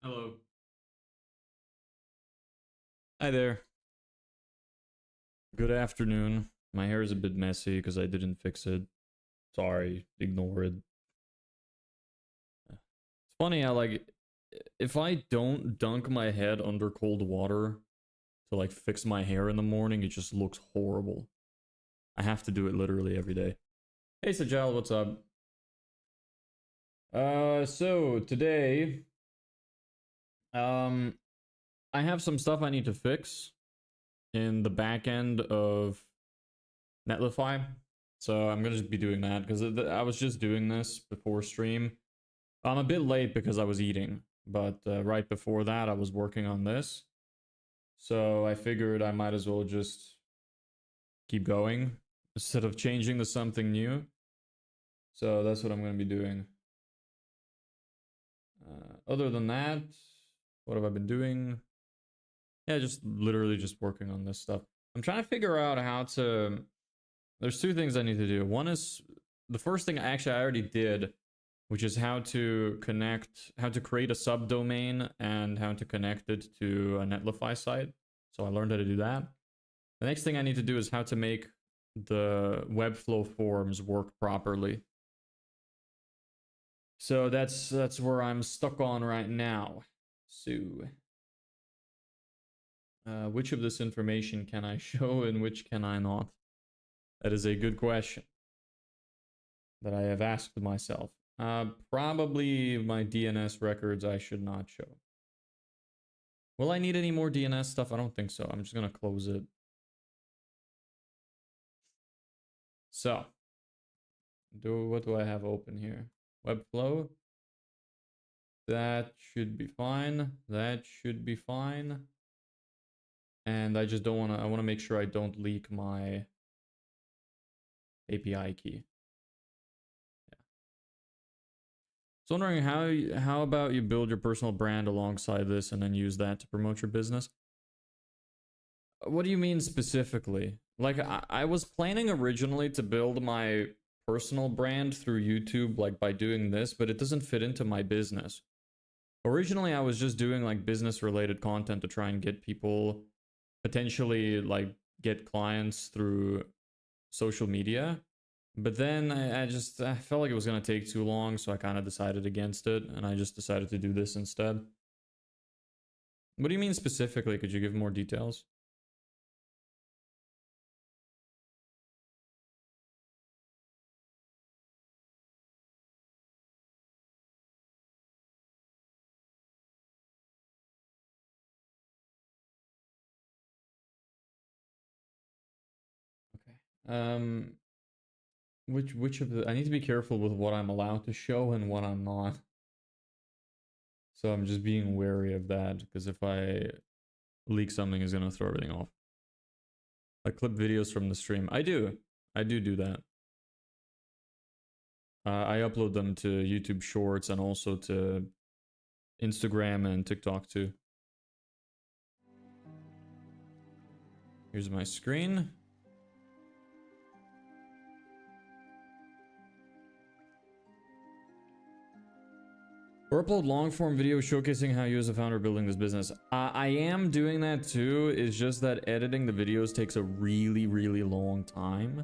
Hello. Hi there. Good afternoon. My hair is a bit messy because I didn't fix it. Sorry, ignore it. It's funny how, like, if I don't dunk my head under cold water to, like, fix my hair in the morning, it just looks horrible. I have to do it literally every day. Hey, Sajal, what's up? So today, I have some stuff I need to fix in the back end of Netlify. So I'm gonna just be doing that because I was just doing this before stream. I'm a bit late because I was eating, but right before that I was working on this. So I figured I might as well just keep going instead of changing to something new. So that's what I'm gonna be doing. Other than that, what have I been doing? Yeah, just literally just working on this stuff. I'm trying to figure out how to... There's two things I need to do. One is... The first thing I already did, which is how to create a subdomain and how to connect it to a Netlify site. So I learned how to do that. The next thing I need to do is how to make the Webflow forms work properly. So that's where I'm stuck on right now. So, which of this information can I show and which can I not? That is a good question that I have asked myself. Probably my DNS records I should not show. Will I need any more DNS stuff? I don't think so. I'm just gonna close it. So, what do I have open here? Webflow. That should be fine. That should be fine. And I just don't want to, I want to make sure I don't leak my API key. Yeah. So wondering how about you build your personal brand alongside this and then use that to promote your business? What do you mean specifically? Like I was planning originally to build my personal brand through YouTube, like by doing this, but it doesn't fit into my business. Originally, I was just doing like business related content to try and get people, potentially like get clients through social media. But then I felt like it was going to take too long, so I kind of decided against it, and I just decided to do this instead. What do you mean specifically? Could you give more details? Okay. Which of the... I need to be careful with what I'm allowed to show and what I'm not. So I'm just being wary of that, because if I leak something, it's gonna throw everything off. I clip videos from the stream. I do that. I upload them to YouTube Shorts and also to Instagram and TikTok too. Here's my screen. Or upload long form videos showcasing how you as a founder are building this business. I am doing that too. It's just that editing the videos takes a really, really long time.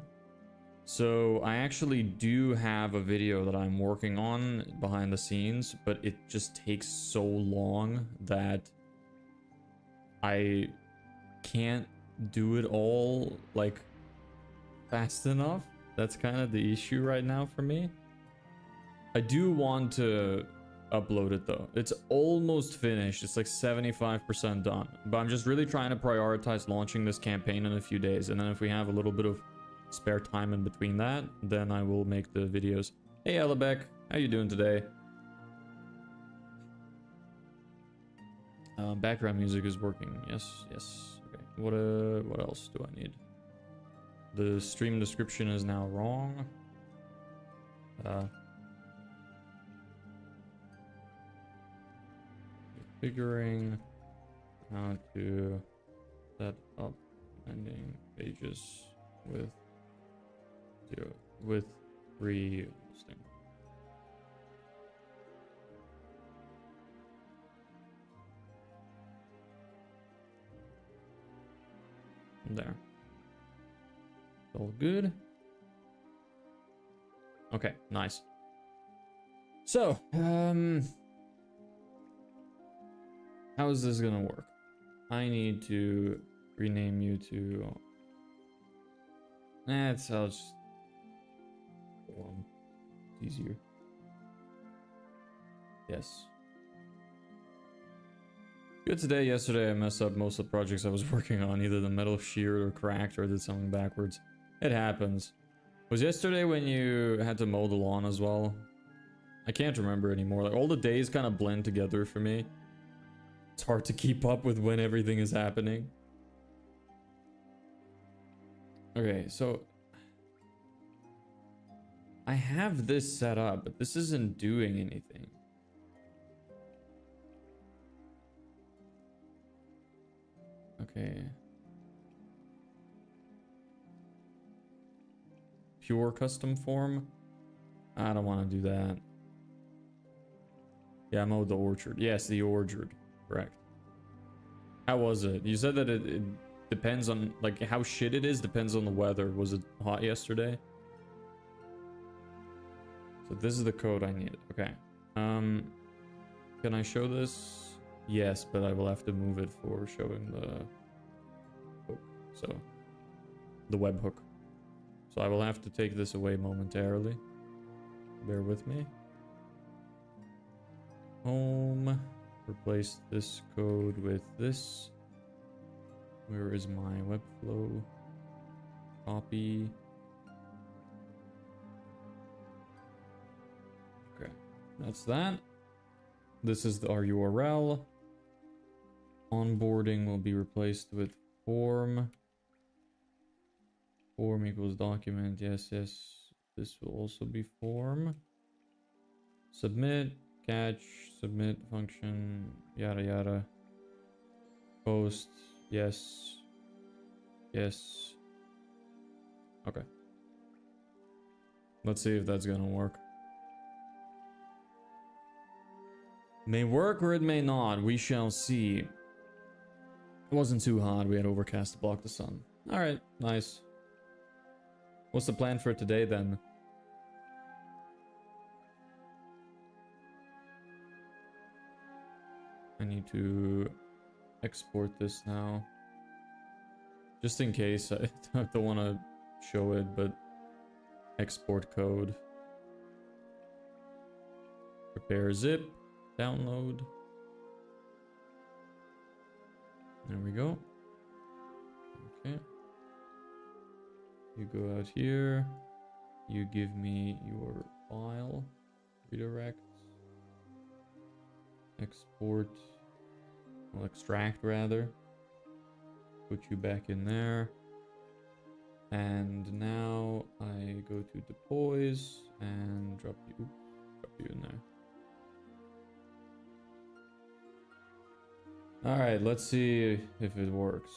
So I actually do have a video that I'm working on behind the scenes, but it just takes so long that I can't do it all like fast enough. That's kind of the issue right now for me. I do want to upload it though. It's almost finished. It's like 75% done. But I'm just really trying to prioritize launching this campaign in a few days. And then if we have a little bit of spare time in between that, then I will make the videos. Hey Ellebeck, how you doing today? Background music is working. Yes. Okay. What else do I need? The stream description is now wrong. Figuring how to set up landing pages with free hosting. There. All good. Okay, nice. So, how is this gonna work? I need to rename you to... I'll just... It's easier. Yes. Good today. Yesterday I messed up most of the projects I was working on. Either the metal sheared or cracked, or I did something backwards. It happens. Was yesterday when you had to mow the lawn as well? I can't remember anymore. Like, all the days kind of blend together for me. It's hard to keep up with when everything is happening. Okay, so I have this set up, but this isn't doing anything. Okay. Pure custom form? I don't want to do that. Yeah, I mowed the orchard. Yes, the orchard. Correct. How was it? You said that it depends on, like, how shit it is depends on the weather. Was it hot yesterday? So this is the code I need. Okay. Can I show this? Yes, but I will have to move it for showing the hook. So, the webhook. So I will have to take this away momentarily. Bear with me. Home. Replace this code with this. Where is my webflow? Copy. Okay, that's that. This is our URL. Onboarding will be replaced with form. Form equals document. Yes, yes. This will also be form. Submit, catch, submit function, yada yada. Post, yes. Yes. Okay. Let's see if that's gonna work. May work or it may not. We shall see. It wasn't too hot. We had overcast to block the sun. Alright, nice. What's the plan for today then? I need to export this now. Just in case. I don't want to show it, but export code. Prepare zip. Download. There we go. Okay. You go out here. You give me your file. Redirect. Export. Well, extract rather. Put you back in there. And now I go to deploys and drop you in there. Alright, let's see if it works.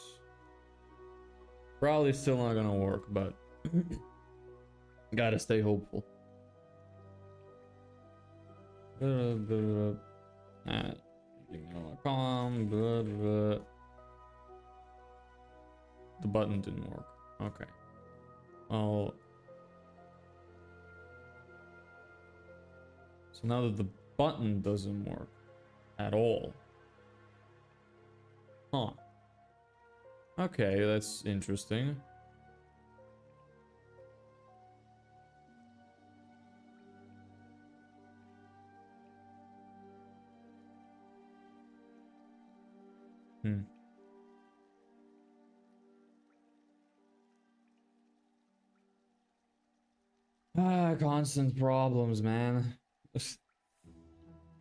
Probably still not gonna work, but gotta stay hopeful. The button didn't work. Okay. Oh. So now that the button doesn't work at all. Huh. Okay, that's interesting. Constant problems, man.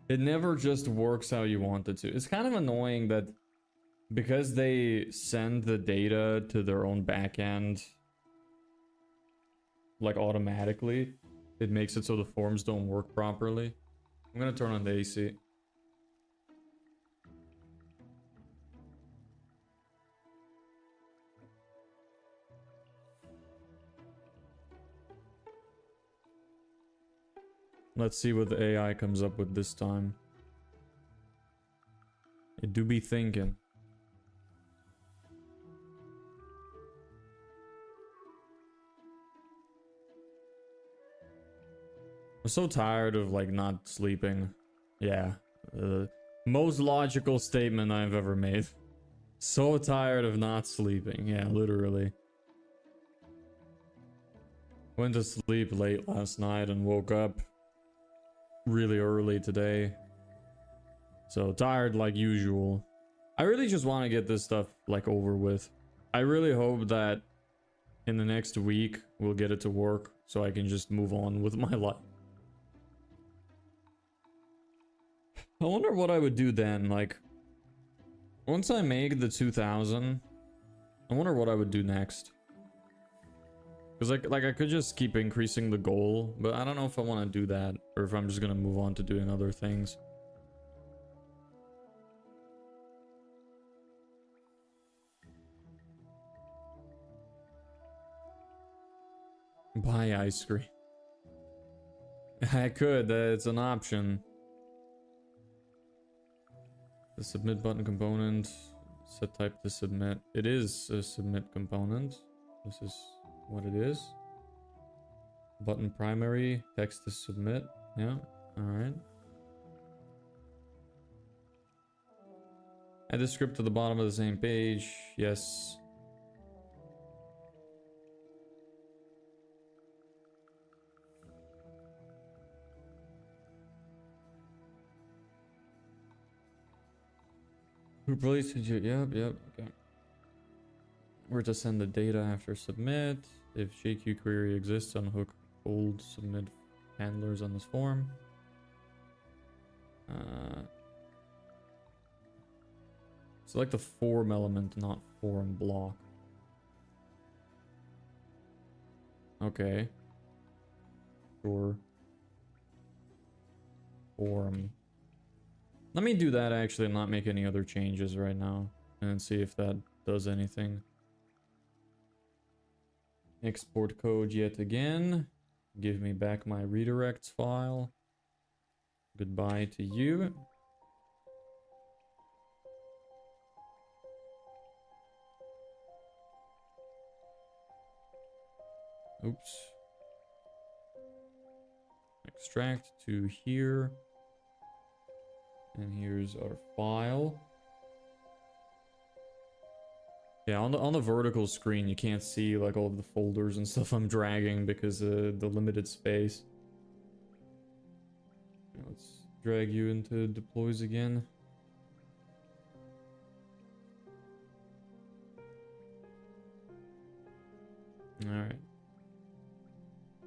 It never just works how you want it to. It's kind of annoying that because they send the data to their own backend, like automatically, it makes it so the forms don't work properly. I'm gonna turn on the AC. Let's see what the AI comes up with this time. It do be thinking. I'm so tired of like not sleeping. Yeah. Most logical statement I've ever made. So tired of not sleeping. Yeah, literally. Went to sleep late last night and woke up really early today. So tired like usual. I really just want to get this stuff like over with. I really hope that in the next week we'll get it to work so I can just move on with my life. I wonder what I would do then, like once I make the 2000, I wonder what I would do next. Because like I could just keep increasing the goal, but I don't know if I want to do that or if I'm just gonna move on to doing other things. Buy ice cream. I could, it's an option. The submit button component, set type to submit. It is a submit component. This is what it is. Button primary, text to submit. Yeah, alright. Add the script to the bottom of the same page. Yes. Replace it. Yep, okay. Where to send the data after submit. If JQ query exists, unhook old submit handlers on this form. Select the form element, not form block. Okay. Sure. Form. Let me do that actually and not make any other changes right now. And see if that does anything. Export code yet again. Give me back my redirects file. Goodbye to you. Oops. Extract to here. And here's our file. Yeah, on the vertical screen, you can't see like all of the folders and stuff I'm dragging because of the limited space. Let's drag you into deploys again. All right.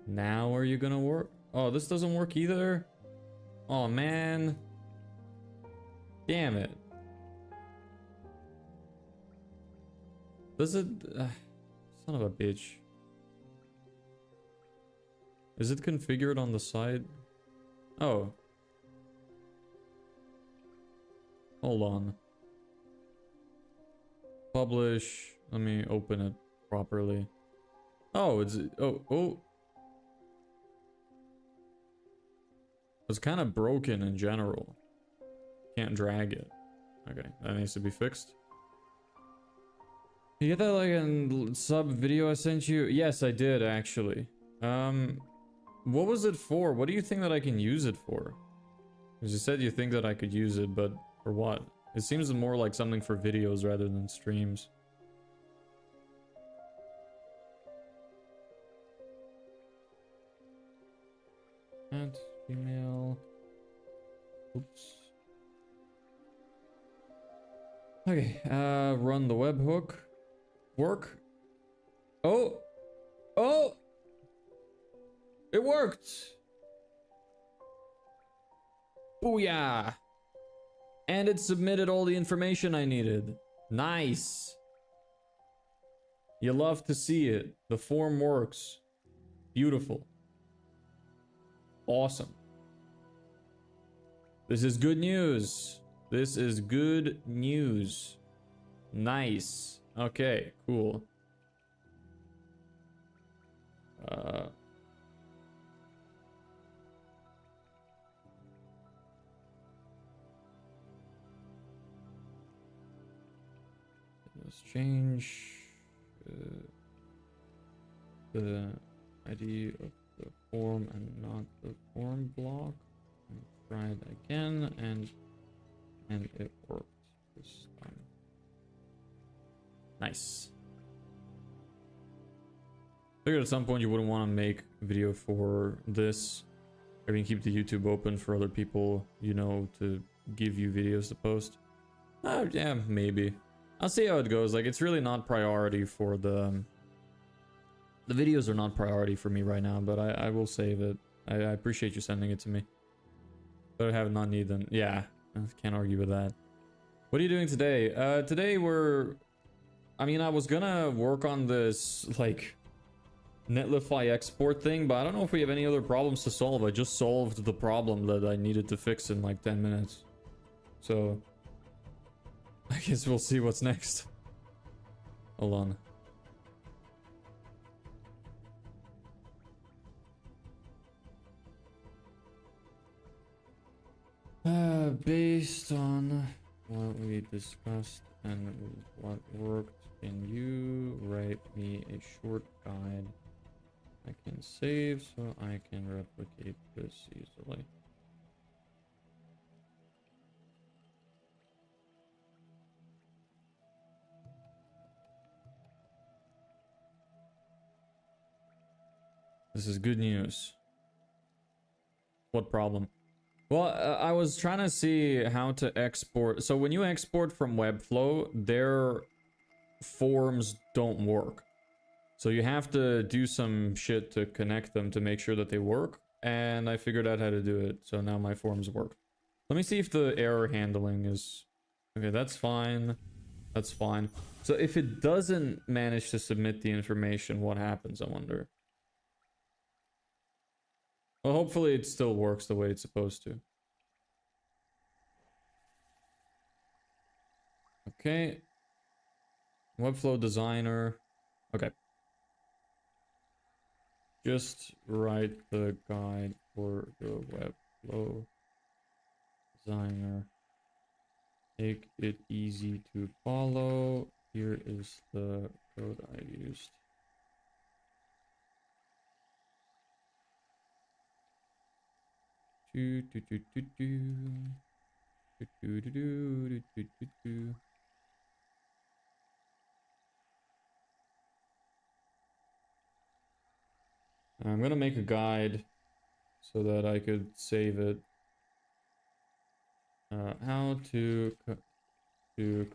Now are you gonna work? Oh, this doesn't work either. Oh man. Damn it. Does it... son of a bitch. Is it configured on the side? Oh. Hold on. Publish. Let me open it properly. Oh, it's... Oh. It's kind of broken in general. Can't drag it. Okay, that needs to be fixed. You get that like in sub video I sent you? Yes, I did actually. What was it for? What do you think that I can use it for? Because you said you think that I could use it, but for what? It seems more like something for videos rather than streams. And email. Oops. Okay, run the webhook. Work. Oh! It worked! Booyah! And it submitted all the information I needed. Nice! You love to see it. The form works. Beautiful. Awesome. This is good news. This is good news. Nice. Okay, cool. Let's change the ID of the form and not the form block. And try it again, and it worked this time. Nice. Figured at some point you wouldn't want to make video for this. I mean, keep the YouTube open for other people, you know, to give you videos to post. Yeah, maybe. I'll see how it goes. Like, it's really not priority for the videos are not priority for me right now, but I will save it. I appreciate you sending it to me. But I have not need them. Yeah, I can't argue with that. What are you doing today? Today I mean, I was gonna work on this, like, Netlify export thing, but I don't know if we have any other problems to solve. I just solved the problem that I needed to fix in like 10 minutes. So, I guess we'll see what's next. Hold on. Based on what we discussed and what worked, can you write me a short guide I can save so I can replicate this easily? This is good news. What problem? Well, I was trying to see how to export. So when you export from Webflow, their forms don't work. So you have to do some shit to connect them to make sure that they work. And I figured out how to do it. So now my forms work. Let me see if the error handling is... Okay, that's fine. That's fine. So if it doesn't manage to submit the information, what happens, I wonder? Well, hopefully it still works the way it's supposed to. Okay. Webflow designer. Okay. Just write the guide for the Webflow designer. Make it easy to follow. Here is the code I used. Do, do, do, do, do. Do, do, do, do, do, do, do. I'm gonna make a guide so that I could save it. How to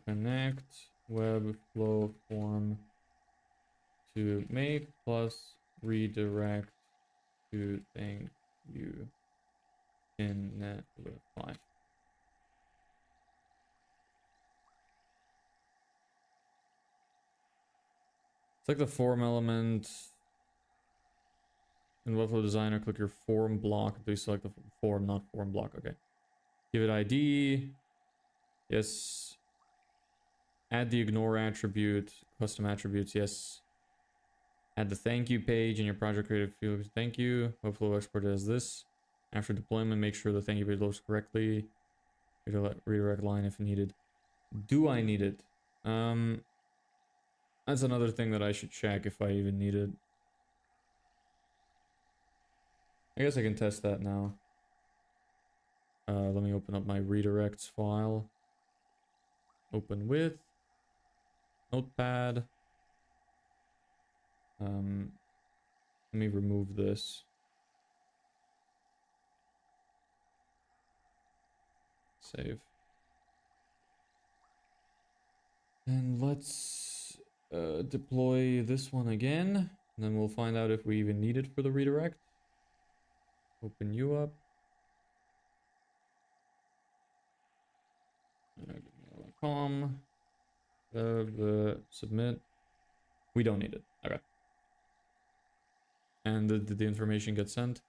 connect Webflow form to make plus redirect to thank you in Netlify. It's like the form element in Webflow Designer. Click your form block. Do you select the form, not form block? Okay. Give it ID. Yes. Add the ignore attribute. Custom attributes. Yes. Add the thank you page in your project creative field. Thank you. Webflow export as this. After deployment, make sure the thank you page loads correctly. Redirect line if needed. Do I need it? That's another thing that I should check if I even need it. I guess I can test that now. Let me open up my redirects file. Open with Notepad. Let me remove this. Save. And let's deploy this one again. And then we'll find out if we even need it for the redirect. Open you up. Com. Submit. We don't need it. Okay. And did the information get sent?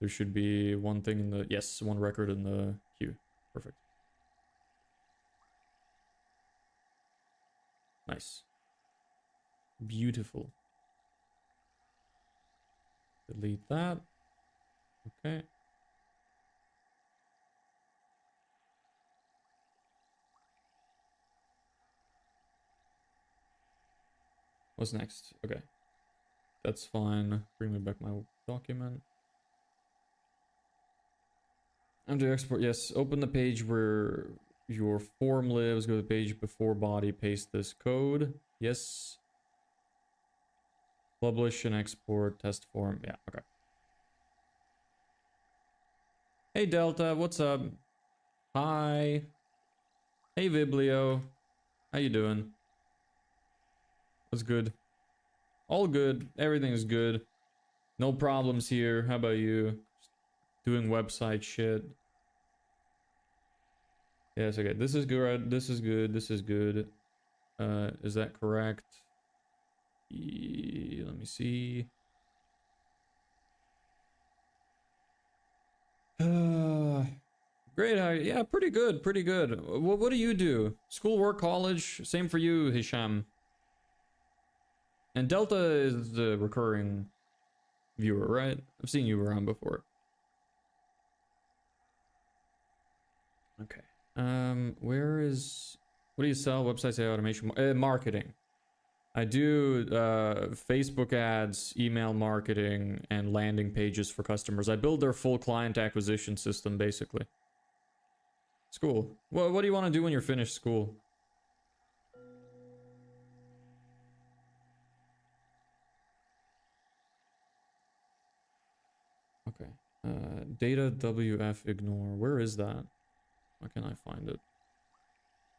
There should be one thing in the... Yes, one record in the queue. Perfect. Nice. Beautiful. Delete that. Okay. What's next? Okay. That's fine. Bring me back my document. Under export, yes. Open the page where your form lives. Go to the page before body. Paste this code. Yes. Publish and export test form. Yeah, okay. Hey Delta, what's up? Hi. Hey Viblio, how you doing? What's good? All good. Everything's good. No problems here. How about you? Just doing website shit. Yes, okay. This is good. This is good. This is good. Is that correct? Let me see. Great. Yeah, pretty good. Pretty good. What do you do? School, work, college? Same for you, Hisham. And Delta is the recurring viewer, right? I've seen you around before. Okay. Where is... What do you sell? Websites, AI automation, marketing. I do Facebook ads, email marketing, and landing pages for customers. I build their full client acquisition system, basically. It's cool. What do you want to do when you're finished school? Okay. Data WF ignore. Where is that? Where can I find it?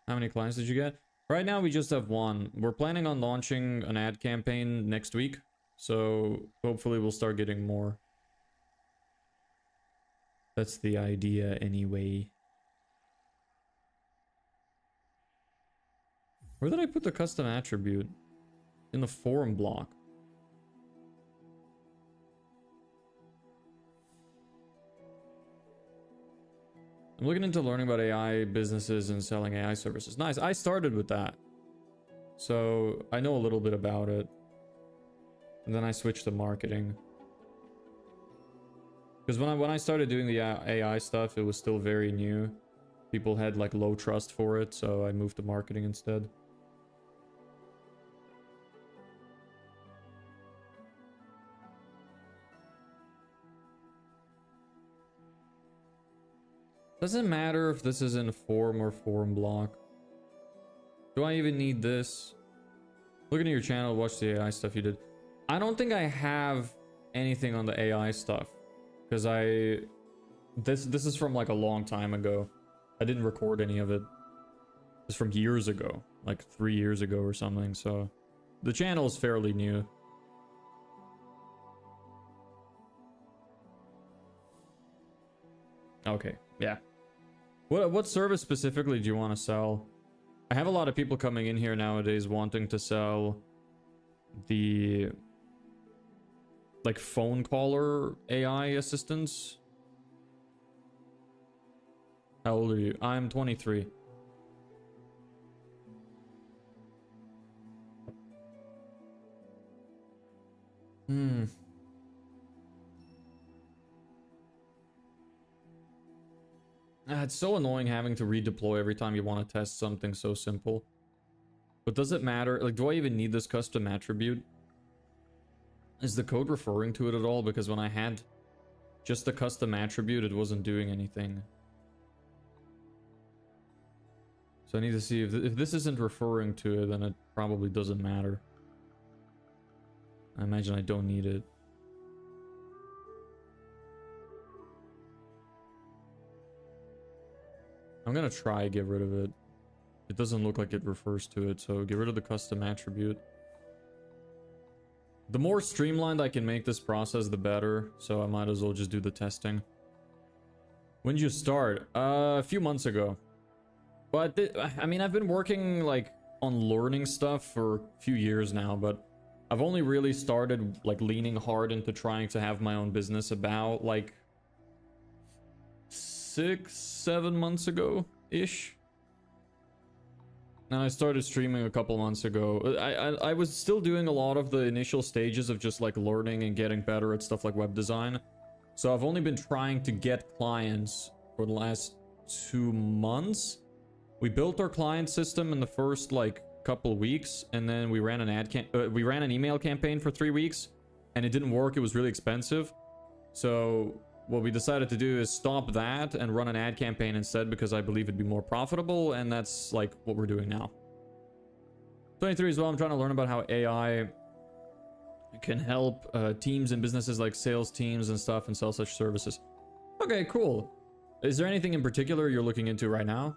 How many clients did you get? Right now we just have one. We're planning on launching an ad campaign next week, so hopefully we'll start getting more. That's the idea anyway. Where did I put the custom attribute? In the forum block. I'm looking into learning about AI businesses and selling AI services. Nice. I started with that, so I know a little bit about it. And then I switched to marketing. Because when I started doing the AI stuff, it was still very new. People had like low trust for it, so I moved to marketing instead. Doesn't matter if this is in form or forum block. Do I even need this? Looking at your channel, watch the AI stuff you did. I don't think I have anything on the AI stuff. Because this is from like a long time ago. I didn't record any of it. It's from years ago. Like 3 years ago or something, so... The channel is fairly new. Okay, yeah. What service specifically do you want to sell? I have a lot of people coming in here nowadays wanting to sell the like phone caller AI assistants. How old are you? I'm 23. It's so annoying having to redeploy every time you want to test something so simple. But does it matter? Like, do I even need this custom attribute? Is the code referring to it at all? Because when I had just the custom attribute, it wasn't doing anything. So I need to see if this isn't referring to it, then it probably doesn't matter. I imagine I don't need it. I'm gonna try get rid of it. It doesn't look like it refers to it, so get rid of the custom attribute. The more streamlined I can make this process, the better, so I might as well just do the testing. When did you start? A few months ago. But, I mean, I've been working, like, on learning stuff for a few years now, but I've only really started, like, leaning hard into trying to have my own business about, like, 6-7 months ago-ish. And I started streaming a couple months ago. I was still doing a lot of the initial stages of just like learning and getting better at stuff like web design. So I've only been trying to get clients for the last 2 months. We built our client system in the first like couple weeks, and then we ran an email campaign for 3 weeks, and it didn't work. It was really expensive. So what we decided to do is stop that and run an ad campaign instead, because I believe it'd be more profitable, and that's like what we're doing now. 23 as well. I'm trying to learn about how AI can help teams and businesses like sales teams and stuff and sell such services. Okay, cool. Is there anything in particular you're looking into right now?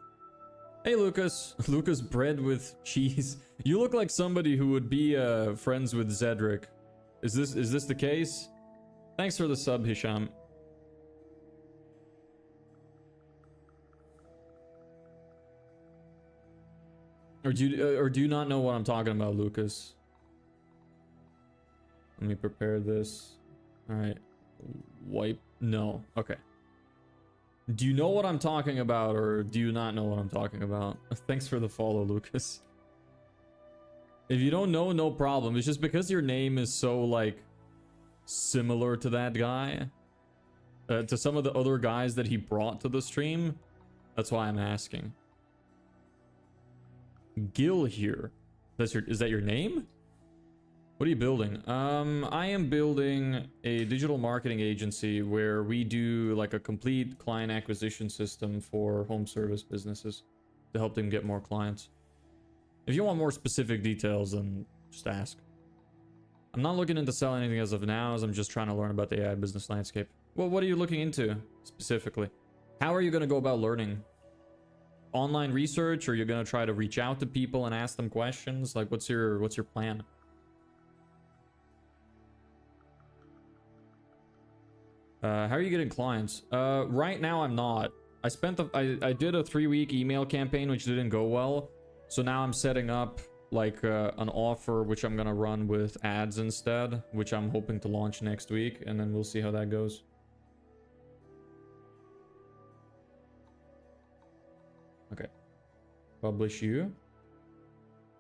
Hey, Lucas. Lucas, bread with cheese. You look like somebody who would be friends with Zedric. Is this the case? Thanks for the sub, Hisham. Or do you not know what I'm talking about, Lucas? Let me prepare this. All right. Wipe. No. Okay. Do you know what I'm talking about, or do you not know what I'm talking about? Thanks for the follow, Lucas. If you don't know, no problem. It's just because your name is so, like, similar to that guy. To some of the other guys that he brought to the stream. That's why I'm asking. Gil here. Is that your name? What are you building? I am building a digital marketing agency where we do like a complete client acquisition system for home service businesses to help them get more clients. If you want more specific details, then just ask. I'm not looking into selling anything as of now, as I'm just trying to learn about the AI business landscape. Well, what are you looking into specifically? How are you going to go about learning? Online research, or you're going to try to reach out to people and ask them questions? Like, what's your plan? How are you getting clients? Right now I'm not. I did a 3-week email campaign which didn't go well. So now I'm setting up like an offer which I'm gonna run with ads instead, which I'm hoping to launch next week, and then we'll see how that goes. Okay. Publish you.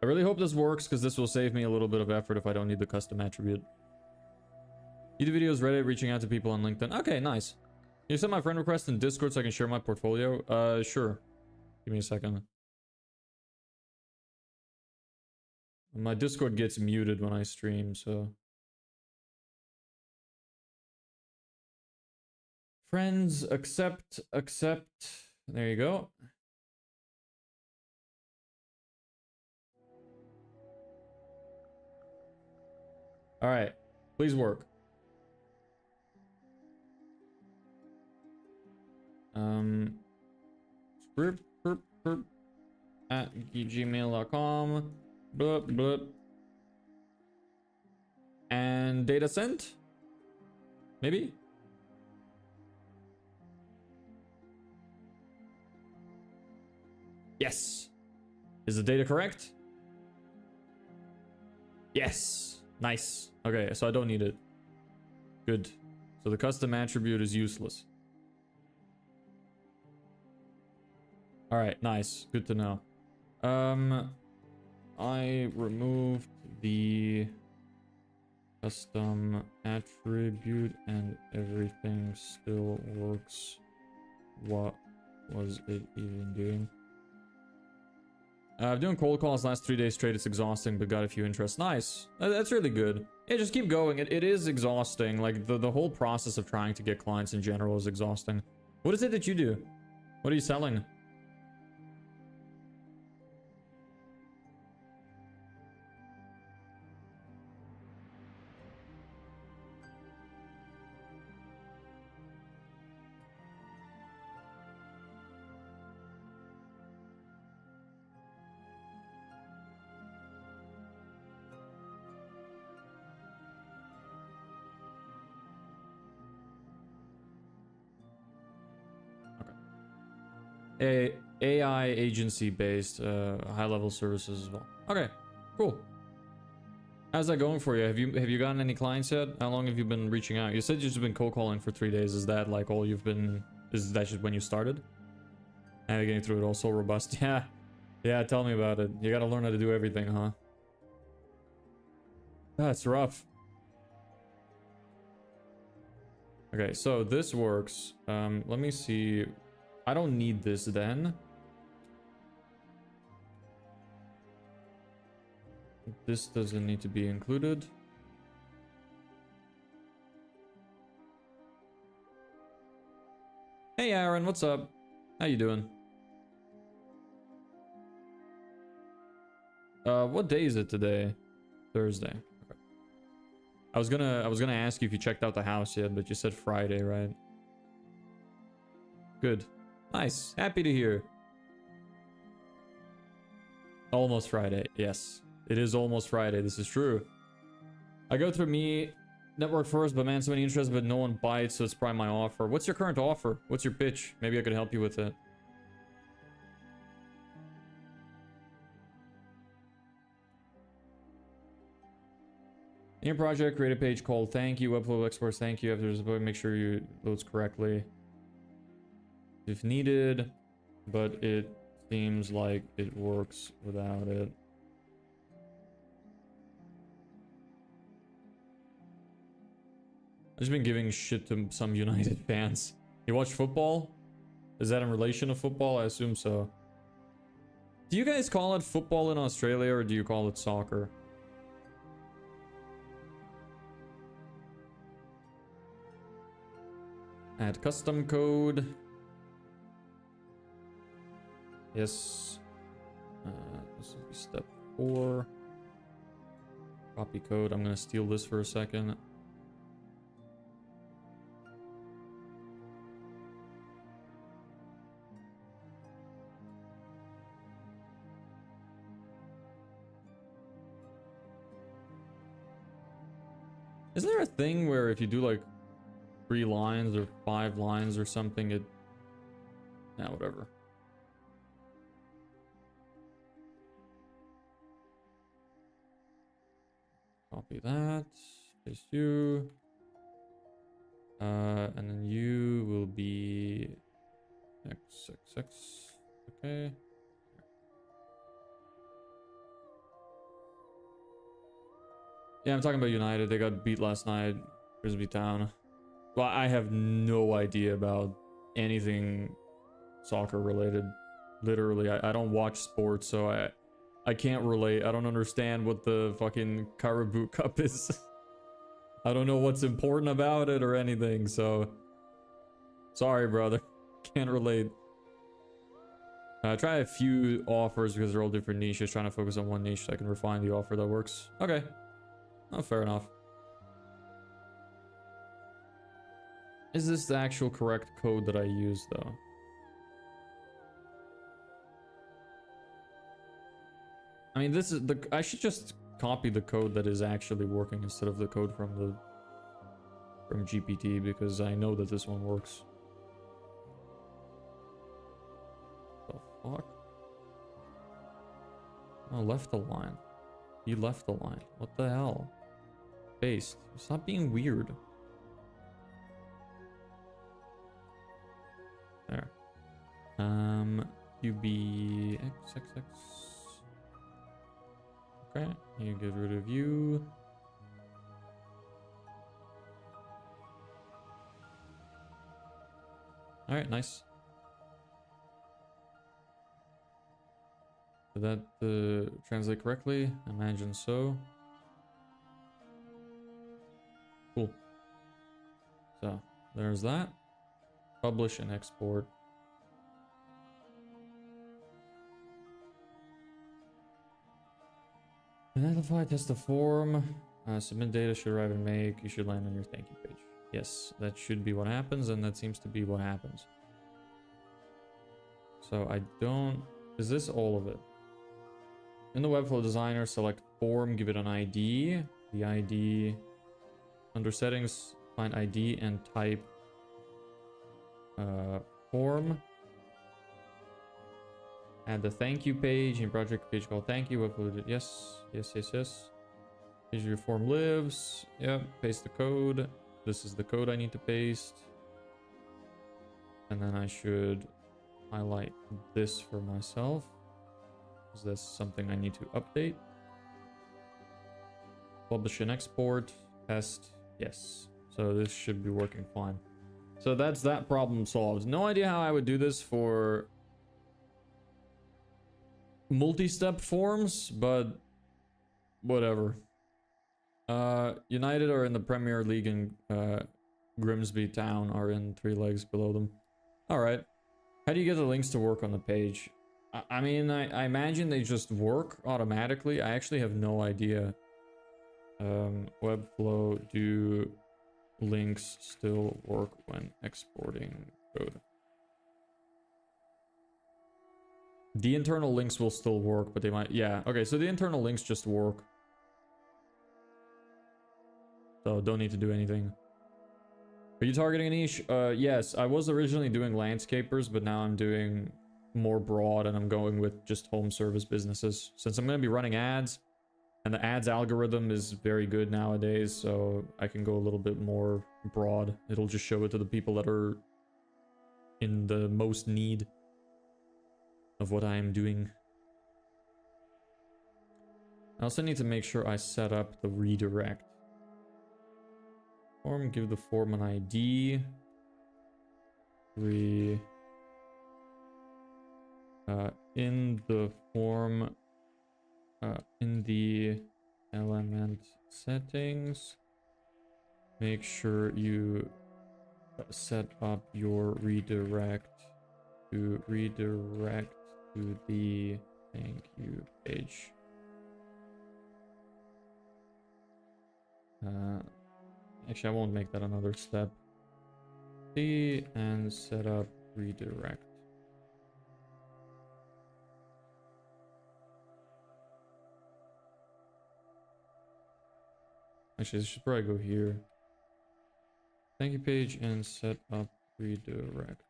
I really hope this works because this will save me a little bit of effort if I don't need the custom attribute. YouTube videos, Reddit, reaching out to people on LinkedIn. Okay, nice. Can you send my friend request in Discord so I can share my portfolio? Sure. Give me a second. My Discord gets muted when I stream, so... Friends, accept. There you go. Alright, please work. At gmail.com. Blup, blup. And data sent? Maybe? Yes. Is the data correct? Yes. Nice. Okay, so I don't need it. Good. So the custom attribute is useless. Alright, nice. Good to know. I removed the custom attribute and everything still works. What was it even doing? Doing cold calls last 3 days straight. It's exhausting, but got a few interests. Nice. That's really good. Yeah, just keep going. It is exhausting. Like, the whole process of trying to get clients in general is exhausting. What is it that you do? What are you selling? A AI agency based high level services as well. Okay, cool. How's that going for you? Have you gotten any clients yet? How long have you been reaching out? You said you've just been cold calling for 3 days. Is that like all you've been? Is that just when you started? Navigating through it all so robust. Yeah, tell me about it. You gotta learn how to do everything, huh? That's rough. Okay, so this works. Let me see. I don't need this then. This doesn't need to be included. Hey Aaron, what's up? How you doing? What day is it today? Thursday. Okay. I was gonna ask you if you checked out the house yet, but you said Friday, right? Good. Nice. Happy to hear. Almost Friday. Yes, it is almost Friday. This is true. I go through me network first, but man, so many interests, but no one bites, so it's probably my offer. What's your current offer? What's your pitch? Maybe I could help you with it. In your project, create a page called thank you, upload exports thank you. After this, make sure you loads correctly if needed, but it seems like it works without it. I've just been giving shit to some United fans. You watch football? Is that in relation to football? I assume so. Do you guys call it football in Australia, or do you call it soccer? Add custom code. Yes. This will be step 4. Copy code. I'm gonna steal this for a second. Isn't there a thing where if you do like 3 lines or 5 lines or something, it... Nah, whatever. Copy that. Paste you. And then you will be... XXX. Okay. Yeah, I'm talking about United. They got beat last night. Frisbee Town. Well, I have no idea about anything soccer related. Literally, I don't watch sports, so I can't relate. I don't understand what the fucking Caribou Cup is. I don't know what's important about it or anything, so... Sorry, brother. Can't relate. Try a few offers because they're all different niches. Trying to focus on one niche so I can refine the offer that works. Okay. Oh, fair enough. Is this the actual correct code that I use, though? I mean, this is the... I should just copy the code that is actually working instead of the code from GPT, because I know that this one works. The fuck? Oh, left the line. He left the line. What the hell? Paste. Stop being weird. There. UBXXX. Okay, you get rid of you. Alright, nice. Did that translate correctly? Imagine so. Cool. So, there's that. Publish and export. Identify, test the form. Submit data should arrive and make. You should land on your thank you page. Yes, that should be what happens, and that seems to be what happens. So I don't... Is this all of it? In the Webflow Designer, select form, give it an ID. The ID... Under settings, find ID and type form. Add the thank you page in project page called thank you. Upload it. Yes. Yes, yes, yes. Page your form lives. Yep. Paste the code. This is the code I need to paste. And then I should highlight this for myself, because that's something I need to update. Publish and export. Test. Yes. So this should be working fine. So that's that problem solved. No idea how I would do this for multi-step forms, but whatever. United are in the Premier League, and Grimsby Town are in 3 legs below them. Alright. How do you get the links to work on the page? I mean, I imagine they just work automatically. I actually have no idea. Webflow, do links still work when exporting code? The internal links will still work, but they might... Yeah, okay, so the internal links just work. So don't need to do anything. Are you targeting a niche? Yes, I was originally doing landscapers, but now I'm doing more broad and I'm going with just home service businesses. Since I'm going to be running ads, and the ads algorithm is very good nowadays, so I can go a little bit more broad. It'll just show it to the people that are in the most need of what I am doing. I also need to make sure I set up the redirect. Form, give the form an ID. In the form, in the element settings, make sure you set up your redirect to the thank you page. Actually, I won't make that another step. See and set up redirect. Actually, this should probably go here. Thank you page and set up redirect.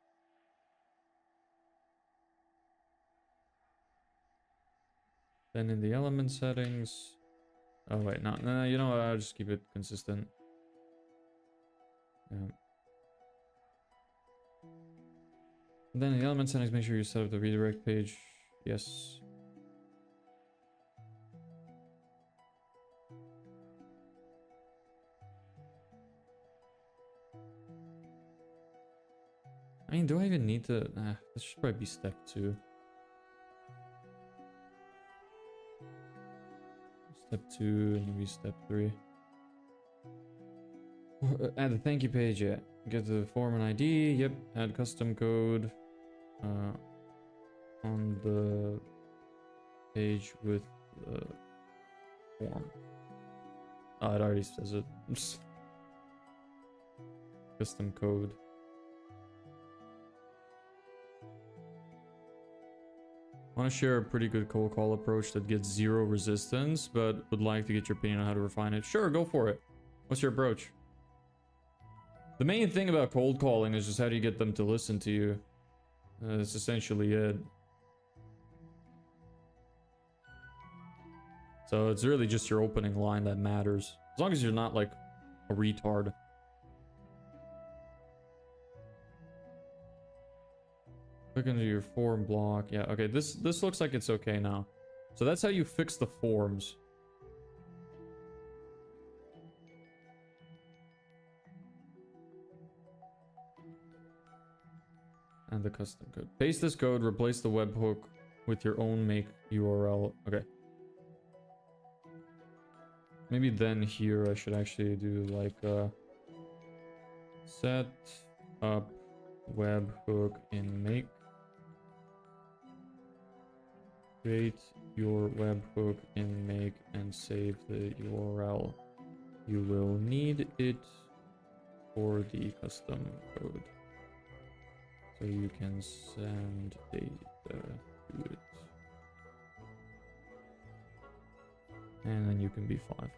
Then in the element settings. Oh wait, no, you know what? I'll just keep it consistent. Yeah. And then in the element settings, make sure you set up the redirect page. Yes. I mean, do I even need to? This should probably be step 2. Step 2 and maybe step 3. Add the thank you page, yeah. Get the form and ID, yep. Add custom code on the page with the form. Oh, it already says it. Custom code. I want to share a pretty good cold call approach that gets 0 resistance, but would like to get your opinion on how to refine it. Sure, go for it. What's your approach? The main thing about cold calling is just how do you get them to listen to you. That's essentially it. So it's really just your opening line that matters. As long as you're not like a retard. Click into your form block. Yeah, okay, this looks like it's okay now. So that's how you fix the forms. And the custom code. Paste this code, replace the webhook with your own make URL. Okay. Maybe then here I should actually do like set up webhook in make. Create your webhook in make and save the URL. You will need it for the custom code. So you can send data to it. And then you can be 5.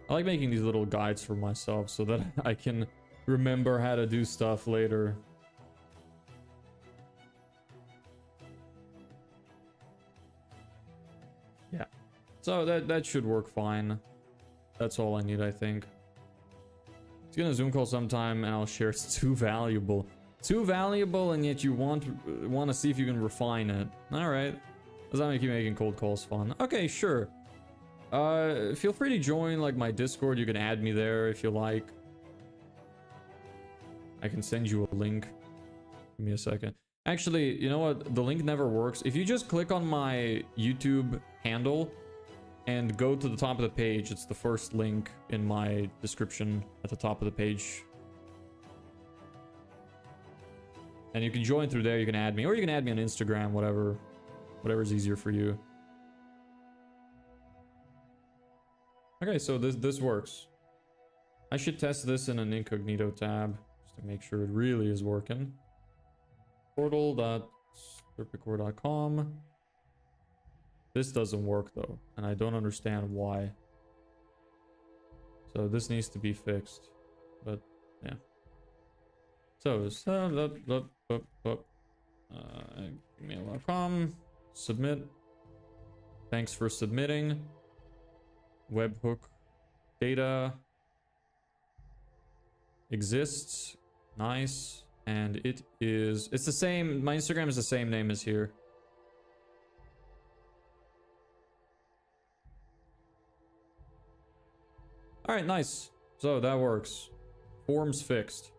I like making these little guides for myself so that I can remember how to do stuff later. Yeah. So that should work fine. That's all I need, I think. It's gonna Zoom call sometime and I'll share. It's too valuable. Too valuable, and yet you want to see if you can refine it. Alright. Does that make you making cold calls fun? Okay, sure. Feel free to join like my Discord. You can add me there if you like. I can send you a link. Give me a second. Actually, you know what? The link never works. If you just click on my YouTube handle and go to the top of the page, it's the first link in my description at the top of the page. And you can join through there. You can add me, or you can add me on Instagram, whatever's easier for you. Okay, so this works. I should test this in an incognito tab just to make sure it really is working. portal.serpicore.com. This doesn't work though, and I don't understand why. So this needs to be fixed, but yeah. So gmail.com, submit. Thanks for submitting. Webhook data exists. Nice. And it's the same. My Instagram is the same name as here. All right, nice. So that works. Forms fixed.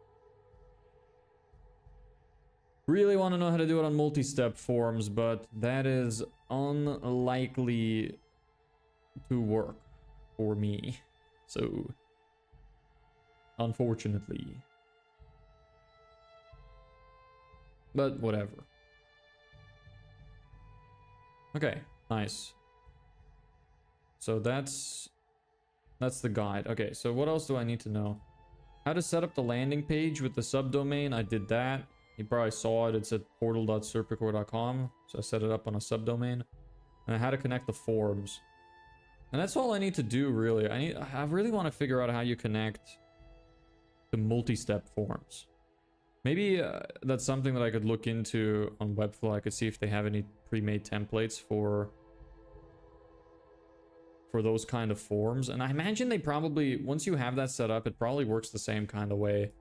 Really want to know how to do it on multi-step forms, but that is unlikely to work for me. So, unfortunately. But whatever. Okay, nice. So that's the guide. Okay, so what else do I need to know? How to set up the landing page with the subdomain. I did that. You probably saw it. It's at portal.serpicore.com. So I set it up on a subdomain. And how to connect the forms. And that's all I need to do, really. I really want to figure out how you connect the multi-step forms. Maybe that's something that I could look into on Webflow. I could see if they have any pre-made templates for those kind of forms. And I imagine they probably, once you have that set up, it probably works the same kind of way.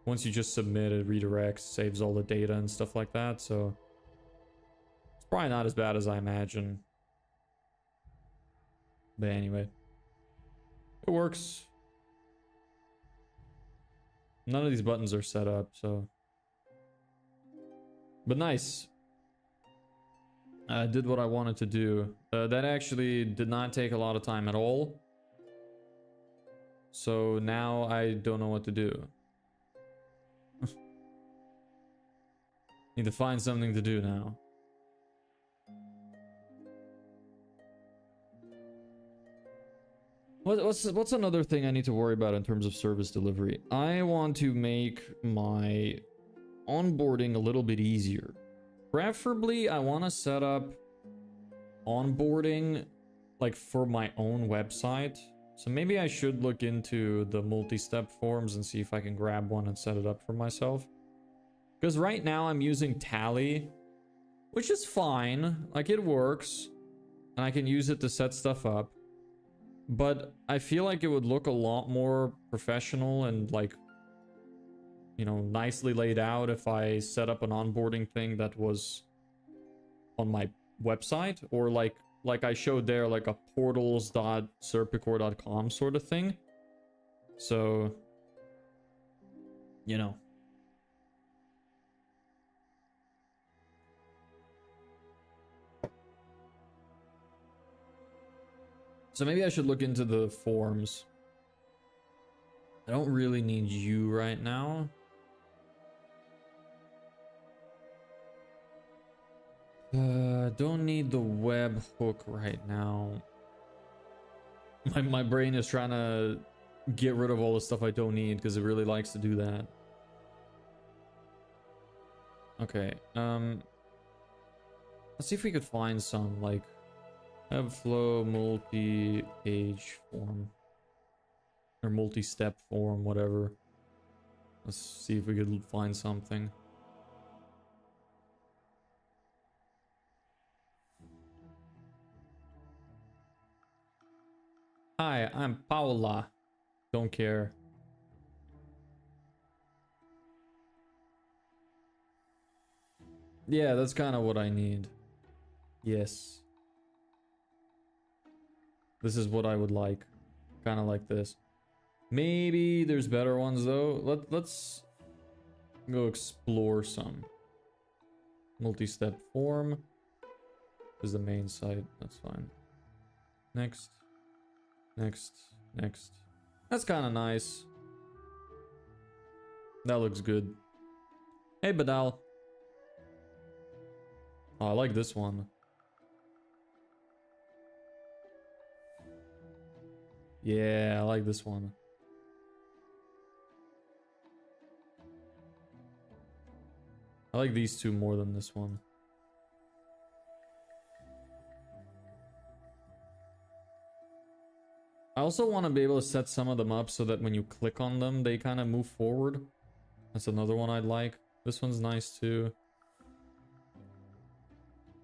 Once you just submit, it redirects, saves all the data and stuff like that. So it's probably not as bad as I imagine. But anyway, it works. None of these buttons are set up, so. But nice. I did what I wanted to do. That actually did not take a lot of time at all. So now I don't know what to do. Need to find something to do now. What's another thing I need to worry about in terms of service delivery? I want to make my onboarding a little bit easier. Preferably, I want to set up onboarding like for my own website. So maybe I should look into the multi-step forms and see if I can grab one and set it up for myself. Because right now I'm using Tally, which is fine. Like, it works. And I can use it to set stuff up. But I feel like it would look a lot more professional and, like, you know, nicely laid out if I set up an onboarding thing that was on my website. Or like I showed there, like a portals.serpicore.com sort of thing. So, you know. So maybe I should look into the forms. I don't really need you right now. Don't need the webhook right now. My brain is trying to get rid of all the stuff I don't need because it really likes to do that. Okay, let's see if we could find some, like, Webflow multi-page form. Or multi-step form, whatever. Let's see if we could find something. Hi, I'm Paula. Don't care. Yeah, that's kind of what I need. Yes. This is what I would like. Kind of like this. Maybe there's better ones though. Let's go explore some. Multi-step form is the main site. That's fine. Next. Next. Next. That's kind of nice. That looks good. Hey, Badal. Oh, I like this one. Yeah, I like this one. I like these two more than this one. I also want to be able to set some of them up so that when you click on them, they kind of move forward. That's another one I'd like. This one's nice too.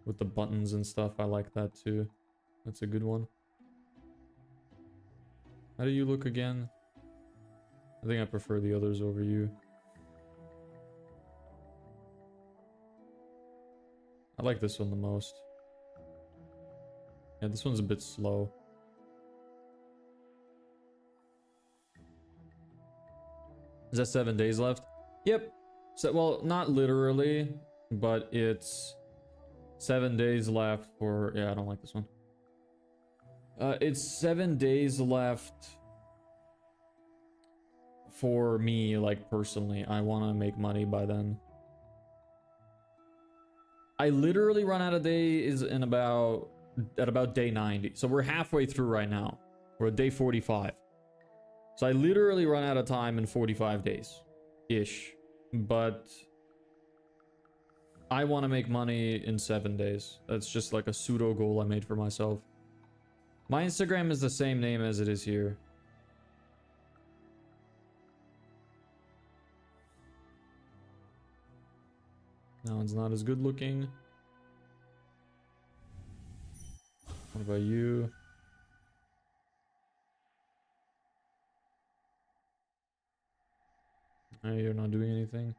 With the buttons and stuff, I like that too. That's a good one. How do you look again? I think I prefer the others over you. I like this one the most. Yeah, this one's a bit slow. Is that 7 days left? Yep. So, well, not literally, but it's 7 days left for... Yeah, I don't like this one. It's 7 days left for me, like, personally. I want to make money by then. I literally run out of days in at about day 90. So we're halfway through right now. We're at day 45. So I literally run out of time in 45 days-ish. But I want to make money in 7 days. That's just like a pseudo goal I made for myself. My Instagram is the same name as it is here. That one's not as good looking. What about you? Hey, you're not doing anything.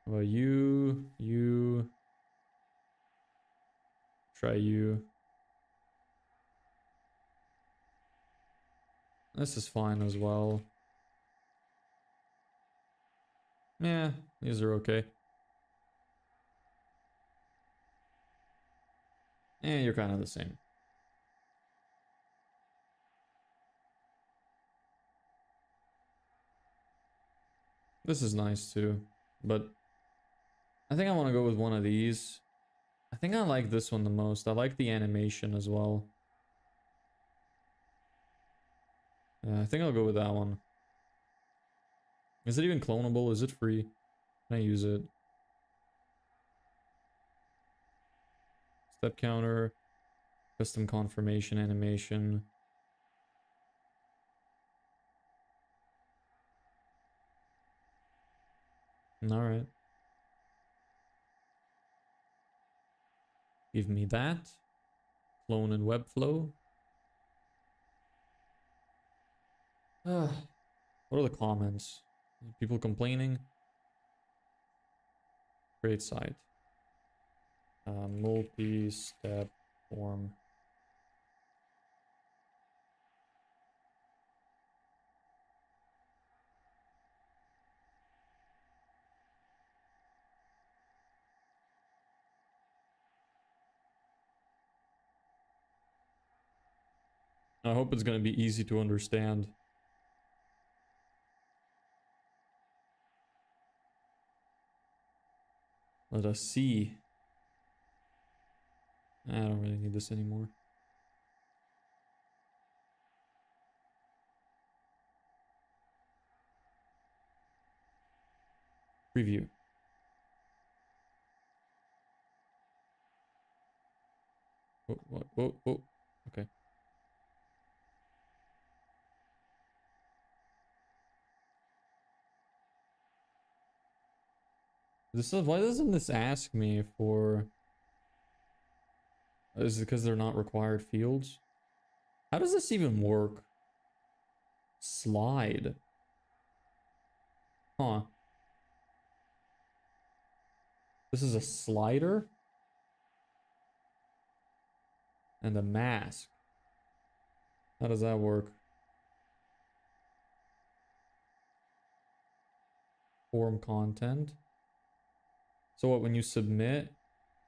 What about you? You. Try you. This is fine as well. Yeah, these are okay. Yeah, you're kind of the same. This is nice too, but I think I want to go with one of these. I think I like this one the most. I like the animation as well. Yeah, I think I'll go with that one. Is it even clonable? Is it free? Can I use it? Step counter, custom confirmation animation. Alright. Give me that. Clone and Webflow. What are the comments? People complaining? Great site. Multi-step form. I hope it's going to be easy to understand. Let us see. I don't really need this anymore. Preview. Whoa. Okay. Why doesn't this ask me for... Is it because they're not required fields? How does this even work? Slide. Huh. This is a slider? And a mask. How does that work? Form content. So what, when you submit,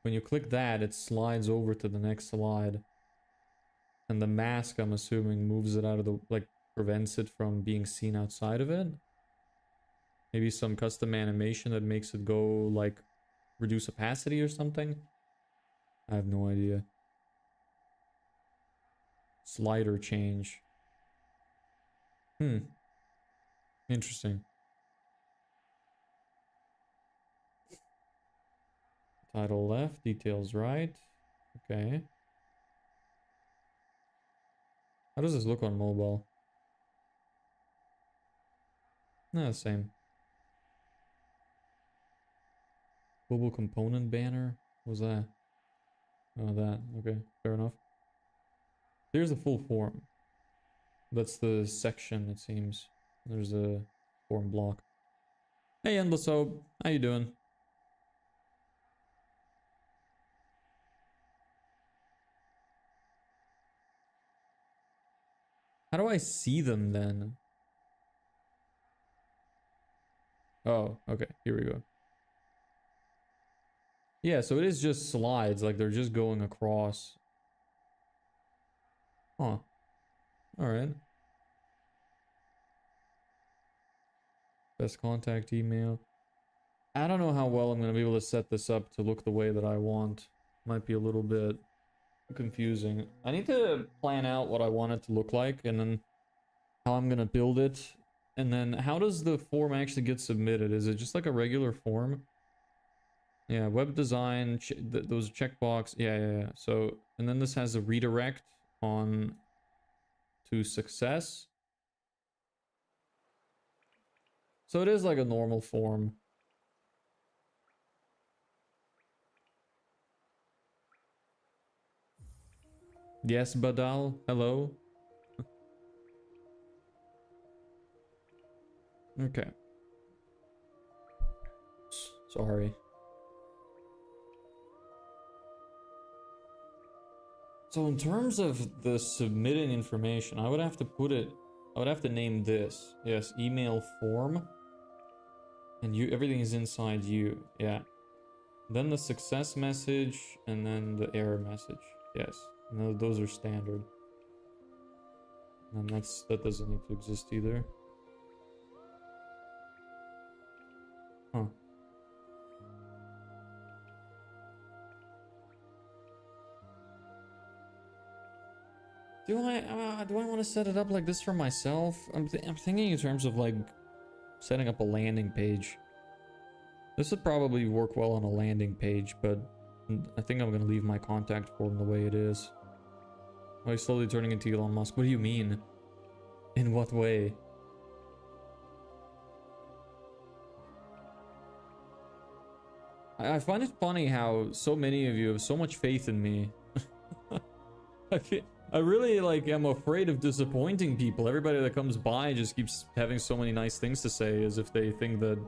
when you click that, it slides over to the next slide. And the mask, I'm assuming, moves it out of the, like, prevents it from being seen outside of it. Maybe some custom animation that makes it go, like, reduce opacity or something. I have no idea. Slider change. Interesting. Title left, details right. Okay. How does this look on mobile? Nah, same. Global component banner? What was that? Oh, that. Okay, fair enough. Here's the full form. That's the section, it seems. There's a form block. Hey, Endless Hope. How you doing? How do I see them then? Oh, okay. Here we go. Yeah, so it is just slides. Like, they're just going across. Huh. Alright. Best contact email. I don't know how well I'm going to be able to set this up to look the way that I want. Might be a little bit confusing. I need to plan out what I want it to look like, and then how I'm going to build it. And then how does the form actually get submitted? Is it just like a regular form? Yeah, web design, those checkbox. Yeah. So, and then this has a redirect on to success. So it is like a normal form. Yes, Badal, hello. Okay. Sorry. So in terms of the submitting information, I would have to put it, I would have to name this. Yes, email form. And you, everything is inside you. Yeah. Then the success message and then the error message. Yes. No, those are standard. And that doesn't need to exist either. Huh. Do I want to set it up like this for myself? I'm thinking in terms of like setting up a landing page. This would probably work well on a landing page, but I think I'm gonna leave my contact form the way it is. Why slowly turning into Elon Musk? What do you mean? In what way? I find it funny how so many of you have so much faith in me. I really like am afraid of disappointing people. Everybody that comes by just keeps having so many nice things to say as if they think that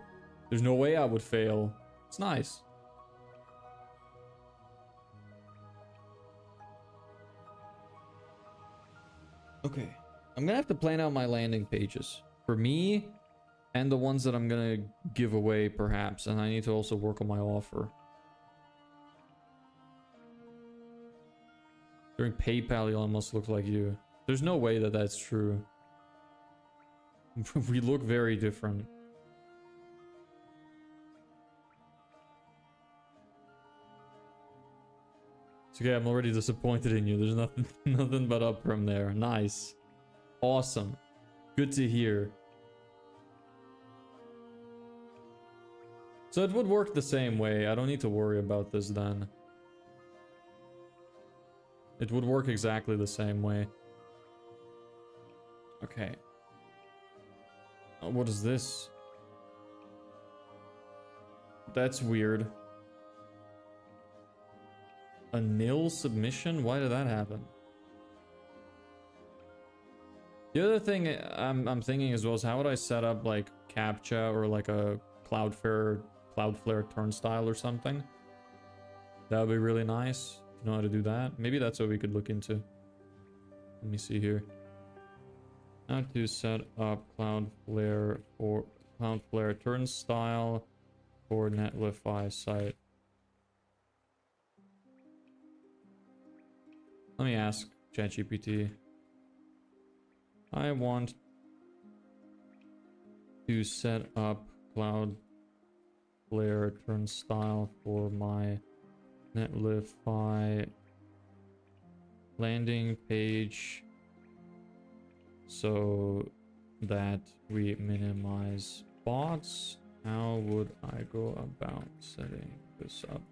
there's no way I would fail. It's nice. Okay. I'm gonna have to plan out my landing pages. For me, and the ones that I'm gonna give away, perhaps. And I need to also work on my offer. During PayPal, you almost look like you. There's no way that that's true. We look very different. It's okay, I'm already disappointed in you. There's nothing but up from there. Nice. Awesome. Good to hear. So it would work the same way. I don't need to worry about this then. It would work exactly the same way. Okay. What is this? That's weird. A nil submission? Why did that happen? The other thing I'm thinking as well is how would I set up like CAPTCHA or like a Cloudflare turnstile or something? That would be really nice. If you know how to do that. Maybe that's what we could look into. Let me see here. How to set up Cloudflare turnstile for Netlify site. Let me ask ChatGPT. I want to set up Cloudflare turnstile for my Netlify landing page so that we minimize bots. How would I go about setting this up?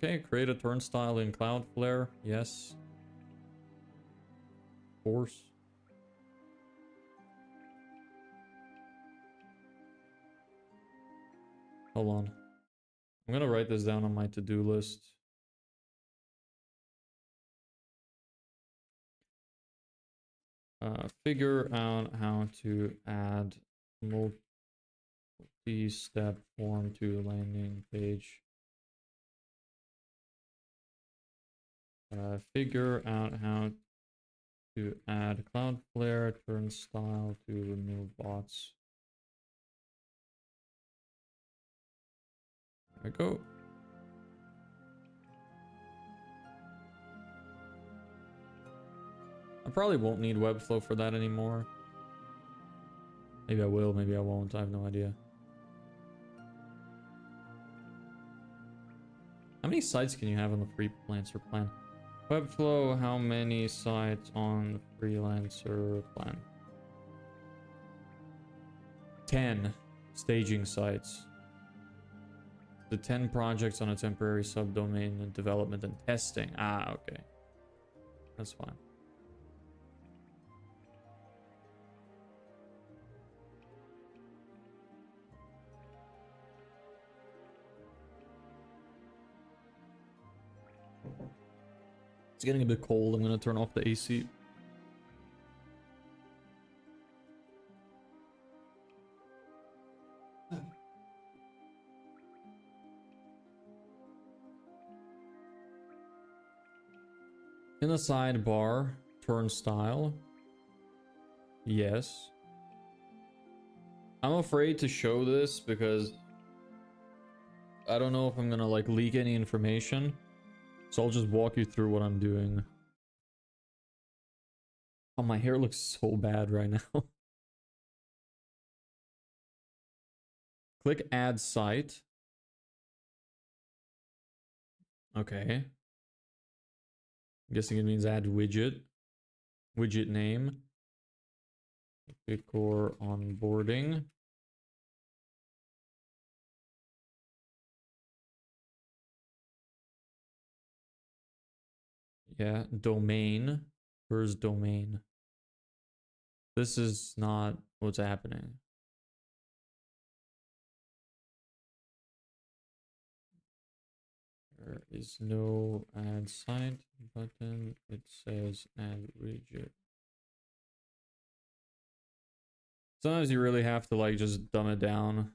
Okay, create a turnstile in Cloudflare. Yes. Of course. Hold on. I'm gonna write this down on my to-do list. Figure out how to add multi-step form to landing page. Figure out how to add Cloudflare turnstile to remove bots. There we go. I probably won't need Webflow for that anymore. Maybe I will, maybe I won't. I have no idea. How many sites can you have on the freelancer plan? Webflow, how many sites on the freelancer plan? 10 staging sites. The 10 projects on a temporary subdomain and development and testing. Ah, okay. That's fine. It's getting a bit cold. I'm gonna turn off the AC. In the sidebar, turnstile. Yes. I'm afraid to show this because I don't know if I'm gonna like leak any information. So I'll just walk you through what I'm doing. Oh, my hair looks so bad right now. Click add site. Okay. I'm guessing it means add widget. Widget name. Core onboarding. Yeah, domain. Where's domain? This is not what's happening. There is no add site button. It says add widget. Sometimes you really have to like just dumb it down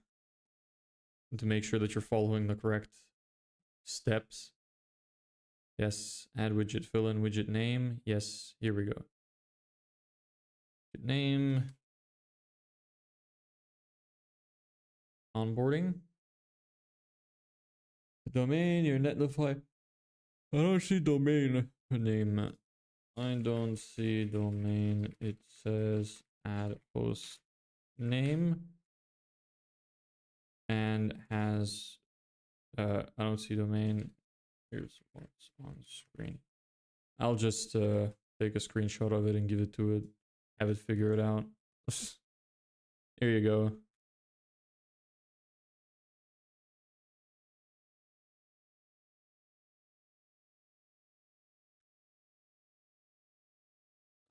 to make sure that you're following the correct steps. Yes, add widget, fill in widget name. Yes, here we go. Widget name. Onboarding. Domain, your Netlify. I don't see domain name. I don't see domain. It says add host name. And has, I don't see domain. Here's what's on screen. I'll just take a screenshot of it and give it to it. Have it figure it out. Here you go.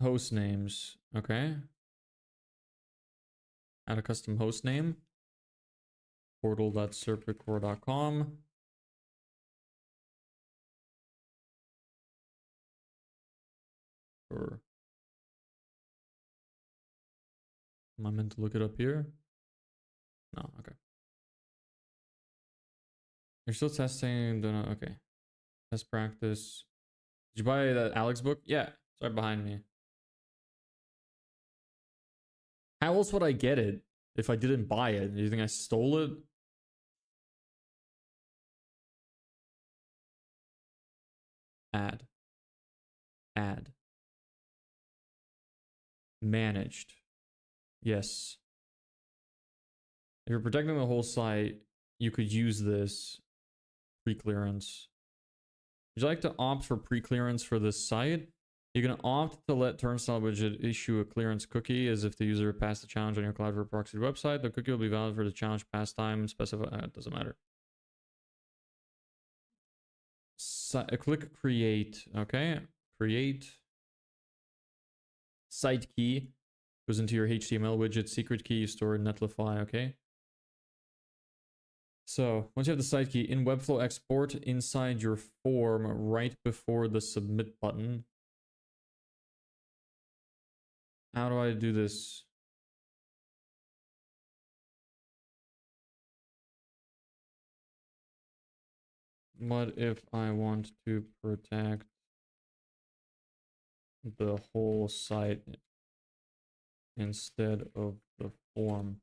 Host names. Okay. Add a custom host name. Portal.serpentcore.com. Or am I meant to look it up here? No, okay. You're still testing, don't know, okay. Test practice. Did you buy that Alex book? Yeah, it's right behind me. How else would I get it if I didn't buy it? Do you think I stole it? Add. Add. Managed. Yes. If you're protecting the whole site, you could use this pre-clearance. Would you like to opt for pre-clearance for this site? You can opt to let Turnstile Widget issue a clearance cookie as if the user passed the challenge on your Cloudflare proxy website. The cookie will be valid for the challenge pass time specified. It doesn't matter. click create. Okay, create. Site key goes into your HTML widget. Secret key you store in Netlify. Okay. So once you have the site key in Webflow export inside your form right before the submit button. How do I do this? What if I want to protect the whole site instead of the form?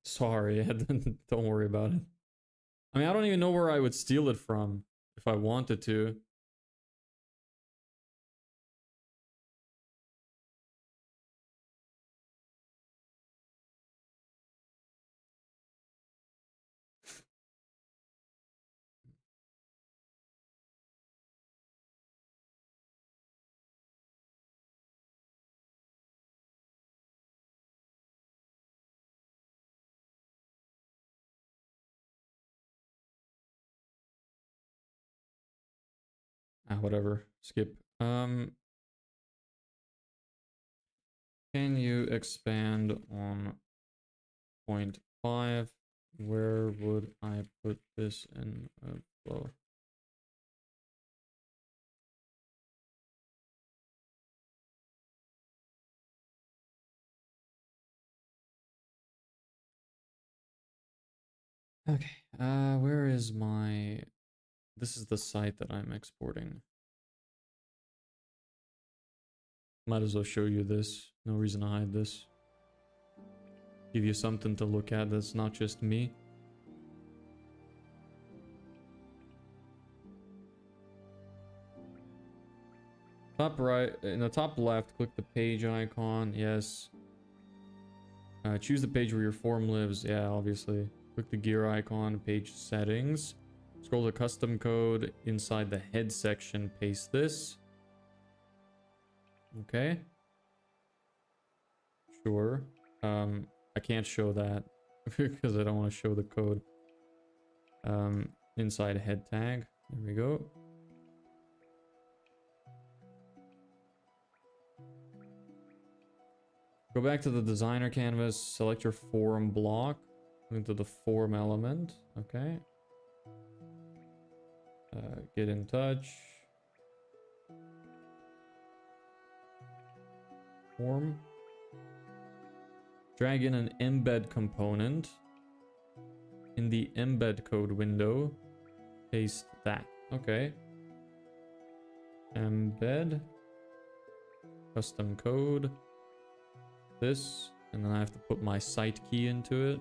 Sorry, don't worry about it. I mean, I don't even know where I would steal it from if I wanted to. Whatever. Skip. Can you expand on point 5? Where would I put this in a flow? Okay. Where is my... This is the site that I'm exporting. Might as well show you this. No reason to hide this. Give you something to look at that's not just me. Top right, in the top left, click the page icon. Yes. Choose the page where your form lives. Yeah, obviously. Click the gear icon, page settings. Scroll to custom code. Inside the head section, paste this. Okay. Sure. I can't show that because I don't want to show the code. Inside head tag. There we go. Go back to the designer canvas, select your form block, into the form element, okay. Get in touch. Form. Drag in an embed component. In the embed code window, paste that, okay. Embed. Custom code. This, and then I have to put my site key into it.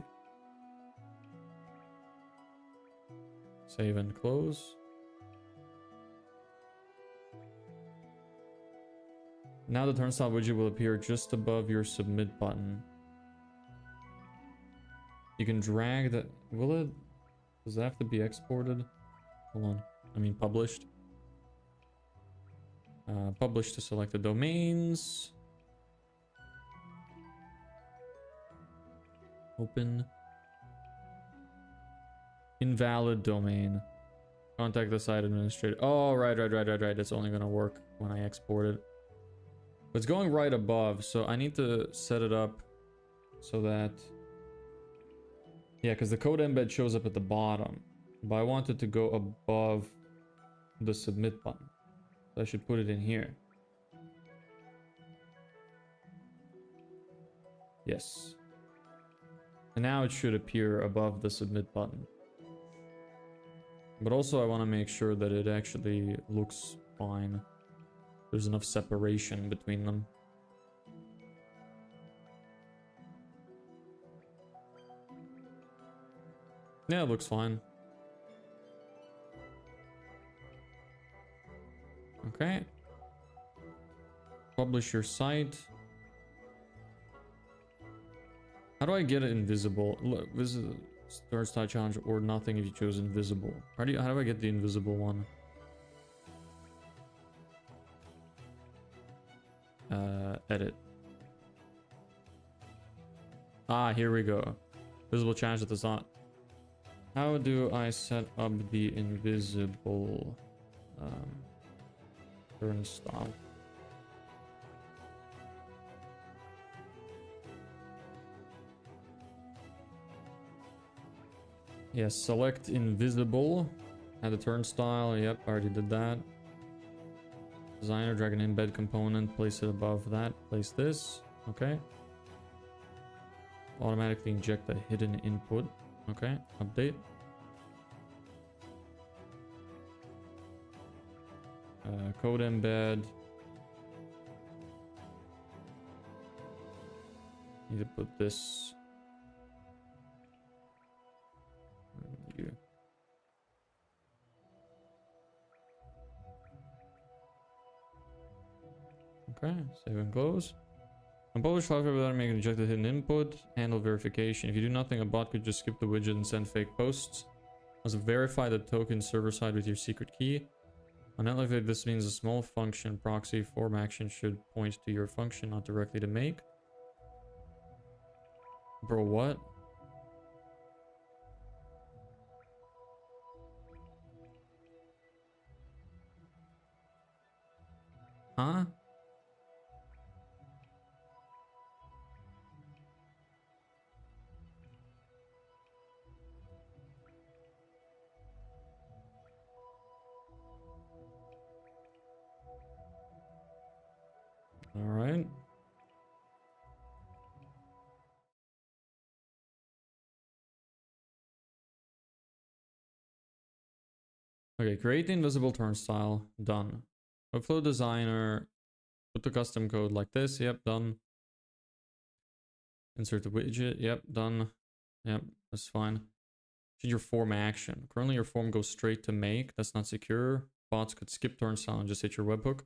Save and close. Now the turnstile widget will appear just above your submit button. You can drag that. Will it? Does that have to be exported? Hold on. I mean published. Publish to selected domains. Open. Invalid domain. Contact the site administrator. Oh, right. It's only gonna work when I export it. But it's going right above, so I need to set it up so that... Yeah, because the code embed shows up at the bottom. But I want it to go above the submit button. So I should put it in here. Yes. And now it should appear above the submit button. But also I want to make sure that it actually looks fine. There's enough separation between them. Yeah, it looks fine. Okay. Publish your site. How do I get it invisible? Look, this is start style challenge or nothing if you chose invisible. How do I get the invisible one? Edit. Ah, here we go. Visible challenge at the start. How do I set up the invisible turnstile? Yes, select invisible. Add the turnstile. Yep, already did that. Designer, drag an embed component, place it above that. Place this. Okay. Automatically inject a hidden input. Okay, update. Code embed. Need to put this. You. Okay, save and close. Unpublish file without making injected hidden input. Handle verification. If you do nothing, a bot could just skip the widget and send fake posts. Must verify the token server side with your secret key. On Netlife, this means a small function proxy form action should point to your function, not directly to make. Bro, what? Huh? Alright. Okay, create the invisible turnstile. Done. Workflow designer. Put the custom code like this. Yep, done. Insert the widget. Yep, done. Yep, that's fine. Should your form action. Currently your form goes straight to make. That's not secure. Bots could skip turnstile and just hit your webhook.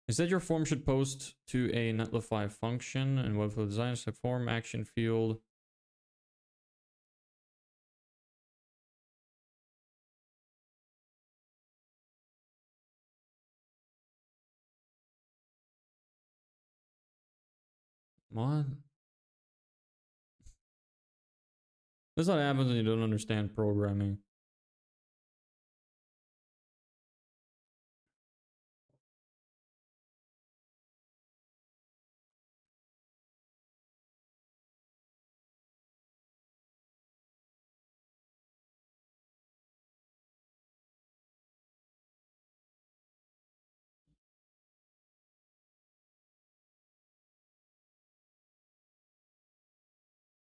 Instead, your form should post to a Netlify function and webflow designer set form action field. What? This is what happens when you don't understand programming.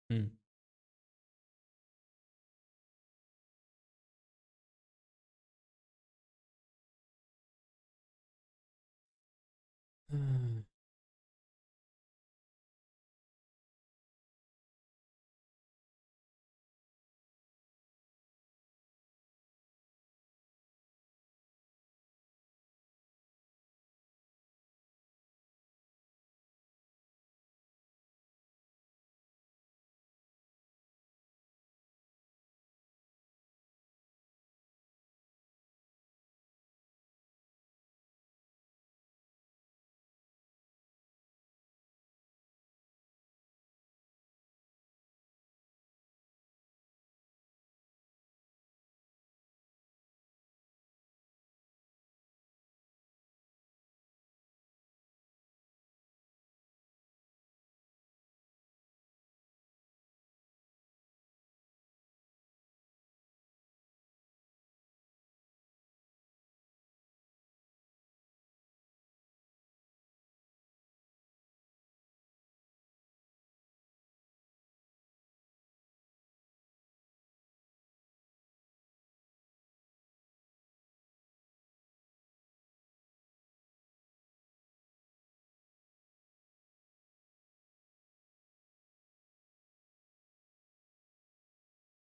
Hmm.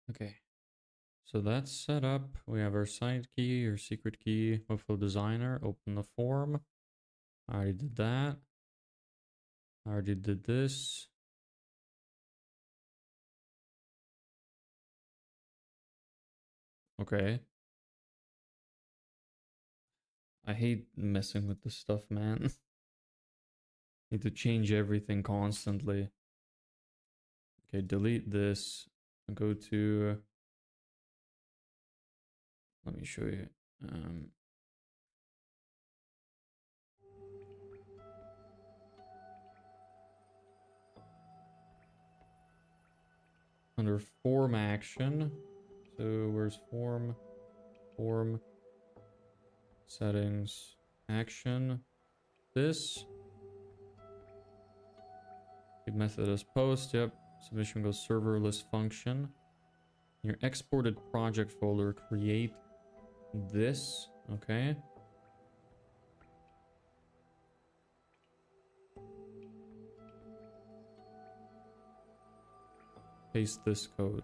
Okay. So that's set up. We have our side key, our secret key, workflow designer, open the form. I already did that. I already did this. Okay. I hate messing with this stuff, man. Need to change everything constantly. Okay, delete this. Go to let me show you. Under form action. So where's form? Form. Settings. Action. This. Keep method as post. Yep. Submission goes serverless function. Your exported project folder. Create this. Okay. Paste this code.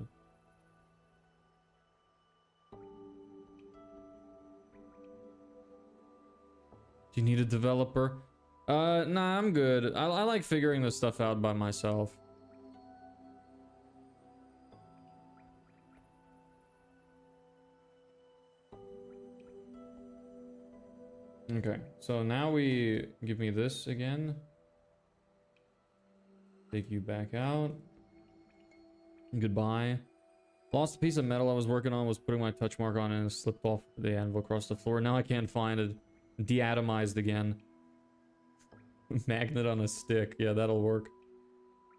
Do you need a developer? Nah, I'm good. I like figuring this stuff out by myself. Okay, so now we give me this again. Take you back out. Goodbye. Lost a piece of metal I was working on, was putting my touch mark on it and it slipped off the anvil across the floor. Now I can't find it. Deatomized again. Magnet on a stick. Yeah, that'll work.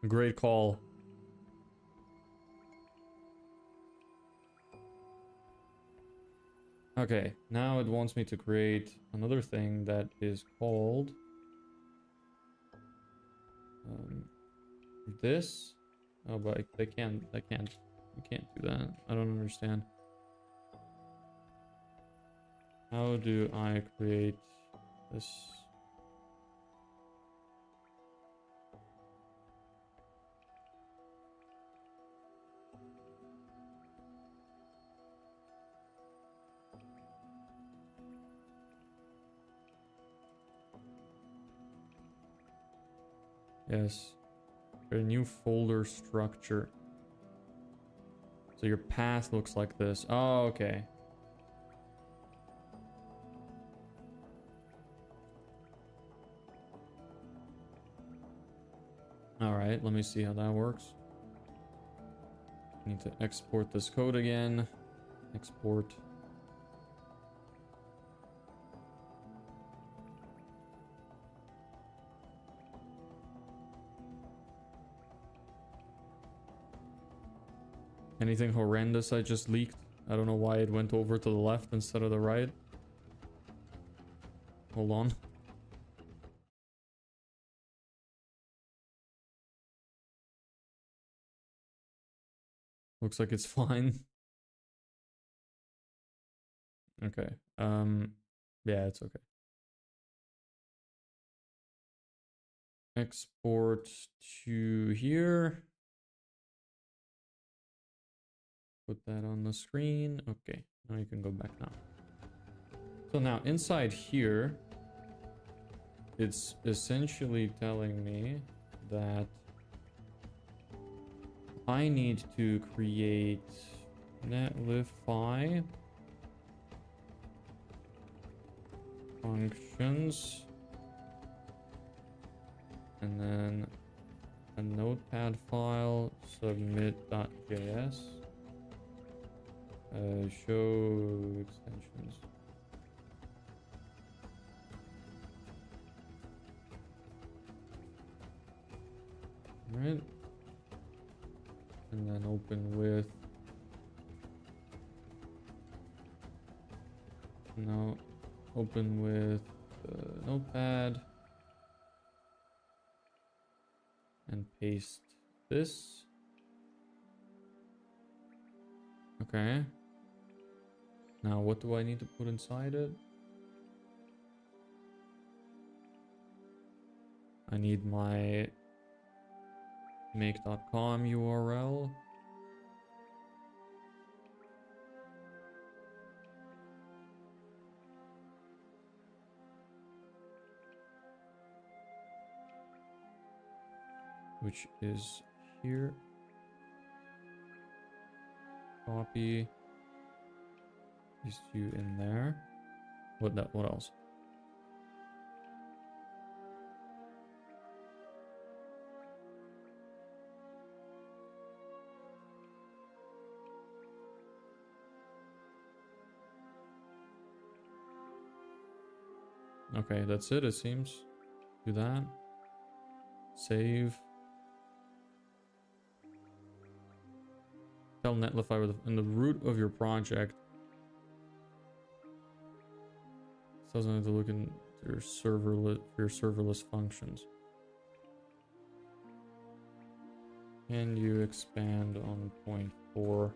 Great call. Okay, now it wants me to create another thing that is called this. Oh, but you can't do that. I don't understand. How do I create this? Yes. Create a new folder structure. So your path looks like this. Oh, okay. Alright, let me see how that works. Need to export this code again. Export. Anything horrendous I just leaked? I don't know why it went over to the left instead of the right. Hold on. Looks like it's fine. Okay. Yeah, it's okay. Export to here. Put that on the screen. Okay, now you can go back now. So now inside here, it's essentially telling me that I need to create netlify functions and then a notepad file submit.js. Show extensions. All right. And then open with. No, open with notepad. And paste this. Okay. Now, what do I need to put inside it? I need my make.com URL. Which is here. Copy. These two in there. What else? Okay, that's it seems. Do that. Save. Tell Netlify in the root of your project. It doesn't have to look into your serverless functions. Can you expand on point 4?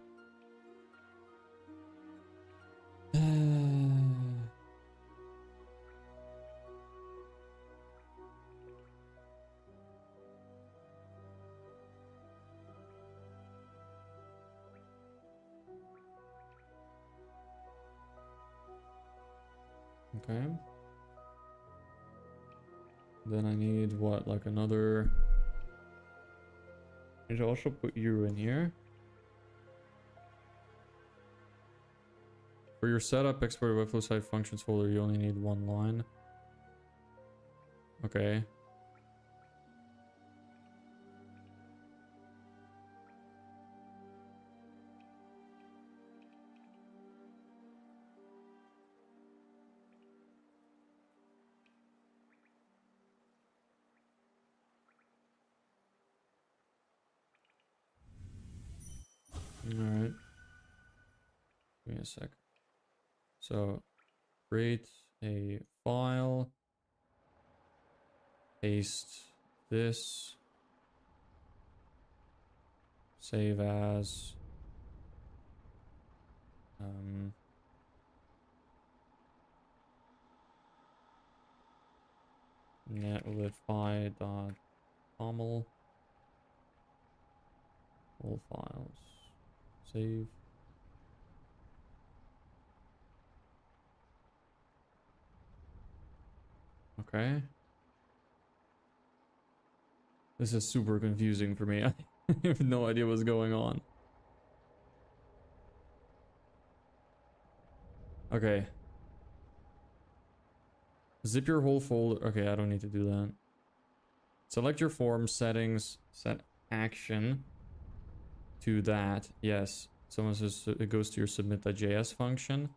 Okay. Then I need what, like another... I need to also put you in here. For your setup, export webflow site functions folder, you only need one line. Okay. Alright. Give me a sec. So, create a file. Paste this. Save as. Netlify.toml. All files. Save. Okay. This is super confusing for me. I have no idea what's going on. Okay. Zip your whole folder. Okay, I don't need to do that. Select your form settings. Set action to that. Yes. Someone says it goes to your submit.js function.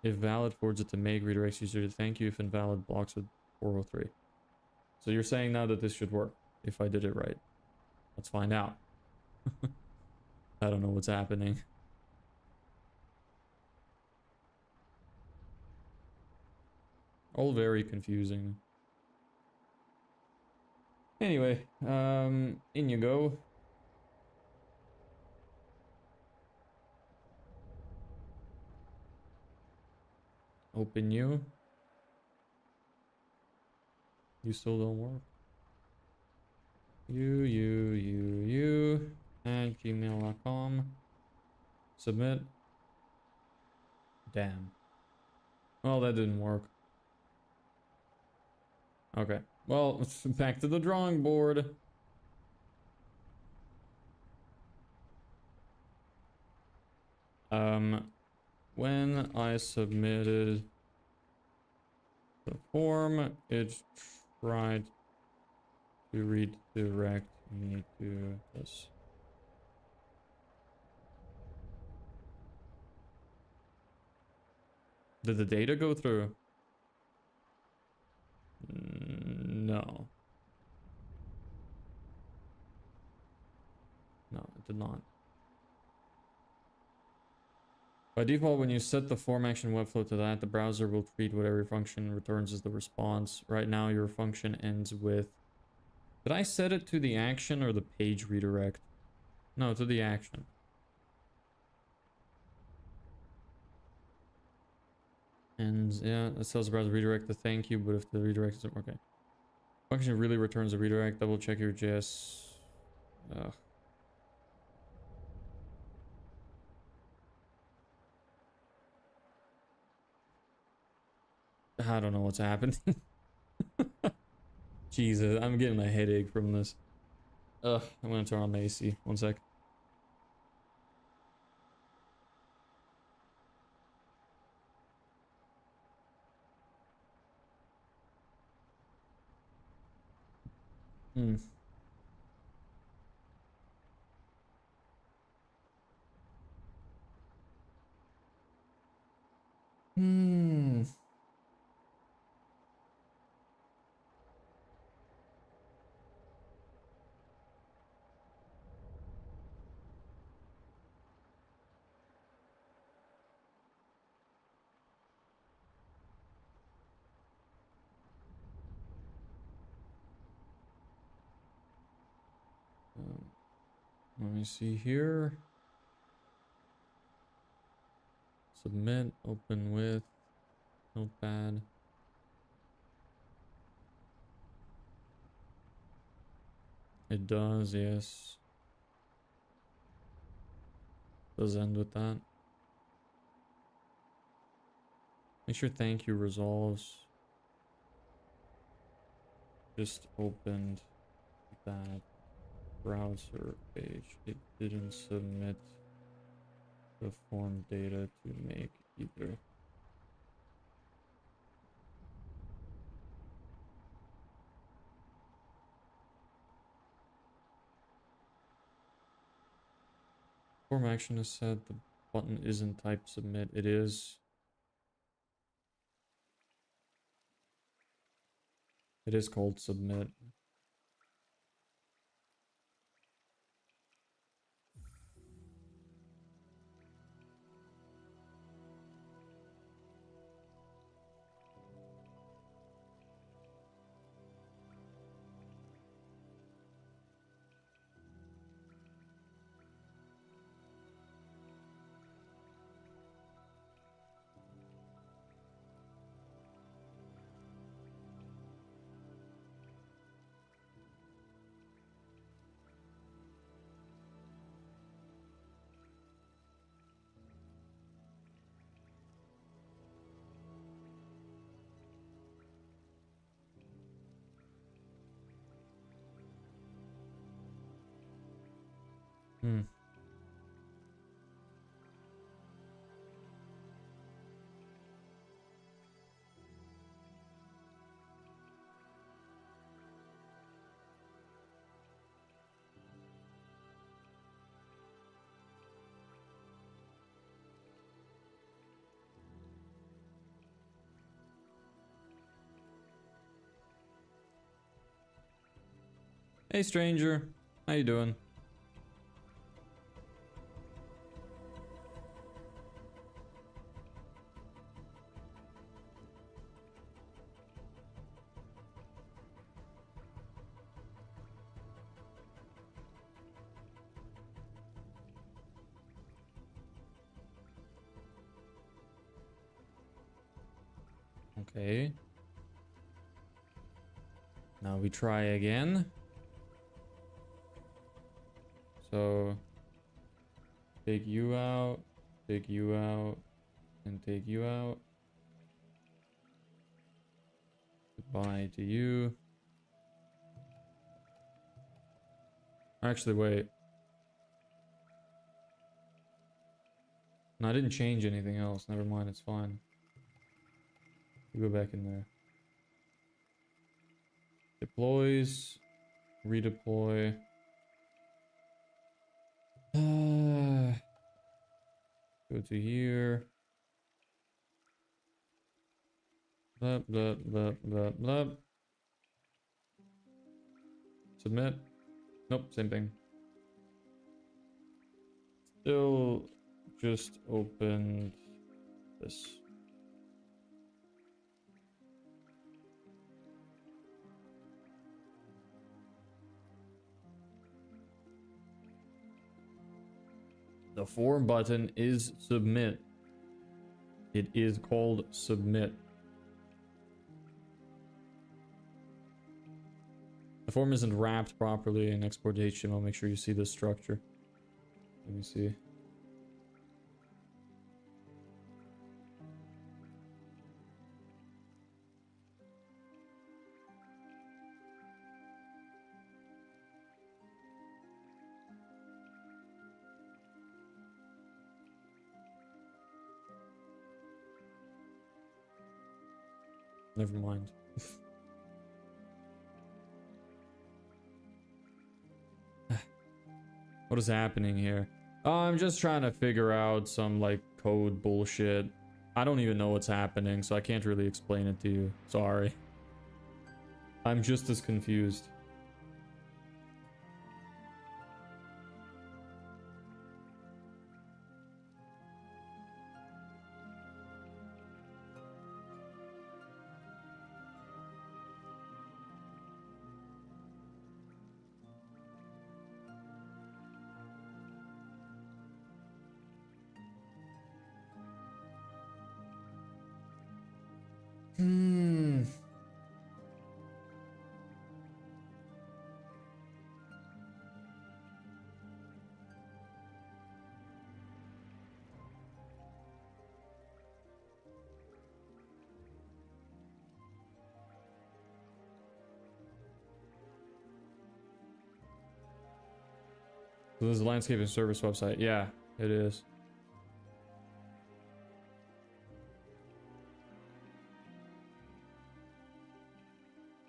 If valid, forwards it to make. Redirects user to thank you. If invalid, blocks with 403. So you're saying now that this should work if I did it right. Let's find out. I don't know what's happening. All very confusing. Anyway, in you go. Open you. You still don't work. You at gmail.com. Submit. Damn. Well, that didn't work. Okay. Well, back to the drawing board. When I submitted the form, it tried to redirect me to this. Did the data go through? No. No, it did not. By default, when you set the form action webflow to that, the browser will treat whatever function returns as the response. Right now, your function ends with... Did I set it to the action or the page redirect? No, to the action. And yeah, it tells the browser redirect the thank you, but if the redirect isn't okay. Function really returns a redirect. Double check your JS. Ugh. I don't know what's happening. Jesus, I'm getting a headache from this. Ugh, I'm gonna turn on the AC. One sec. Hmm. Hmm. Let me see here. Submit, open with notepad. It does, yes. Does end with that. Make sure thank you resolves. Just opened that browser page. It didn't submit the form data to make either. Form action is set. The button isn't type submit. It is. It is called submit. Hmm. Hey stranger, how you doing? Okay. Now we try again. So take you out, and take you out. Goodbye to you. Actually, wait. No, I didn't change anything else. Never mind, it's fine. You go back in there. Deploys. Redeploy. Go to here. Blah, blah, blah, blah, blah. Submit. Nope, same thing. Still just opened this. The form button is submit. It is called submit. The form isn't wrapped properly in export HTML. Make sure you see the structure. Let me see. Never mind. What is happening here? Oh, I'm just trying to figure out some like code bullshit. I don't even know what's happening, so I can't really explain it to you. Sorry. I'm just as confused. Hmm. So this is a landscaping service website. Yeah, it is.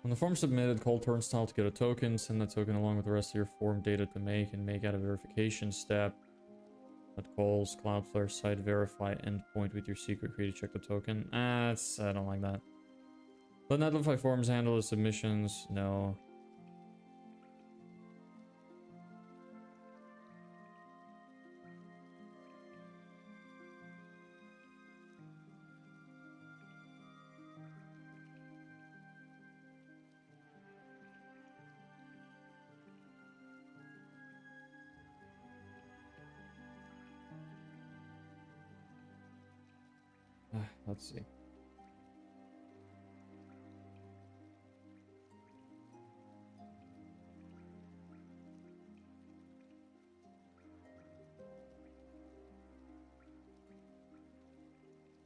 When the form submitted, call turnstile to get a token. Send that token along with the rest of your form data to make and make out a verification step. That calls Cloudflare site verify endpoint with your secret key to check the token. I don't like that. Let Netlify forms handle the submissions. No. Let's see.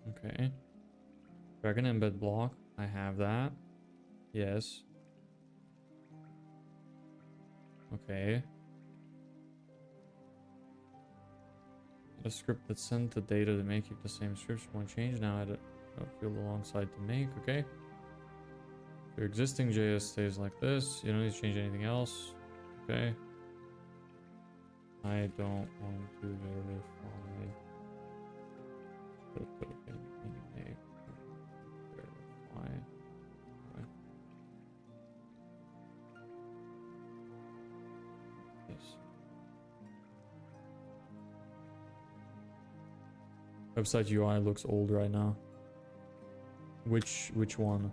Okay. Dragon embed block. I have that. Yes. Okay. A script that sent the data to make it the same scripts won't change now. I don't field alongside to make. Okay. Your existing JS stays like this. You don't need to change anything else. Okay. I don't want to verify the token in make. Verify. Okay. Yes. Website UI looks old right now. Which one?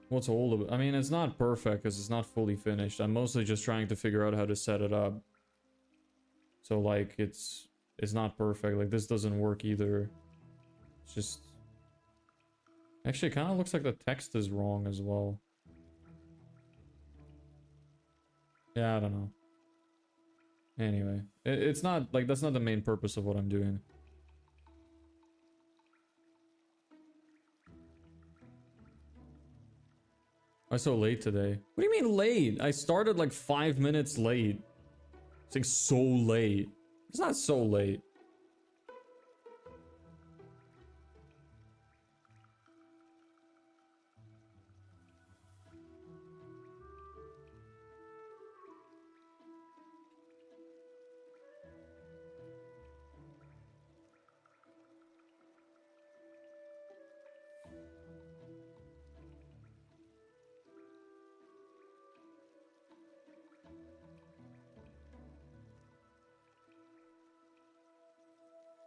What's old? I mean, it's not perfect because it's not fully finished. I'm mostly just trying to figure out how to set it up. So like it's not perfect. Like this doesn't work either. It's just actually it kind of looks like the text is wrong as well. Yeah, I don't know. Anyway, it's not like that's not the main purpose of what I'm doing. Why so late today? What do you mean late? I started like 5 minutes late. It's like so late. It's not so late.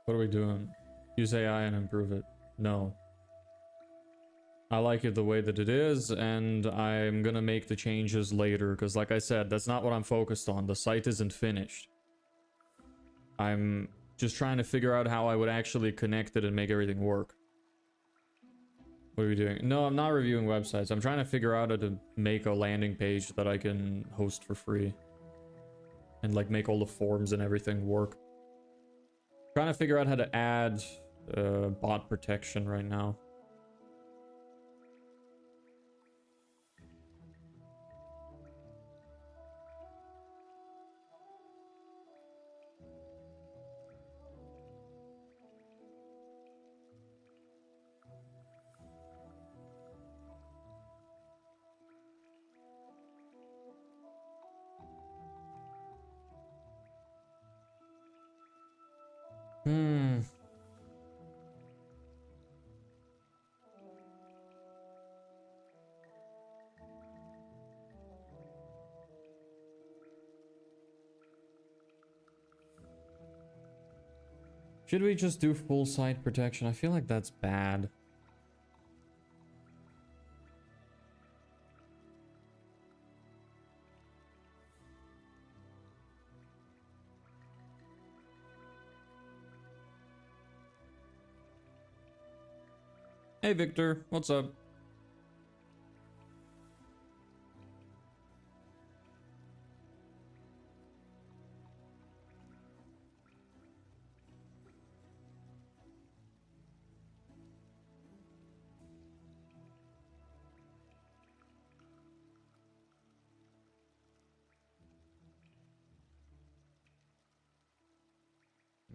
What are we doing? Use AI and improve it. No. I like it the way that it is, and I'm gonna make the changes later, because like I said, that's not what I'm focused on. The site isn't finished. I'm just trying to figure out how I would actually connect it and make everything work. What are we doing? No, I'm not reviewing websites. I'm trying to figure out how to make a landing page that I can host for free. And like make all the forms and everything work. Trying to figure out how to add bot protection right now. Should we just do full site protection? I feel like that's bad. Hey Victor, what's up?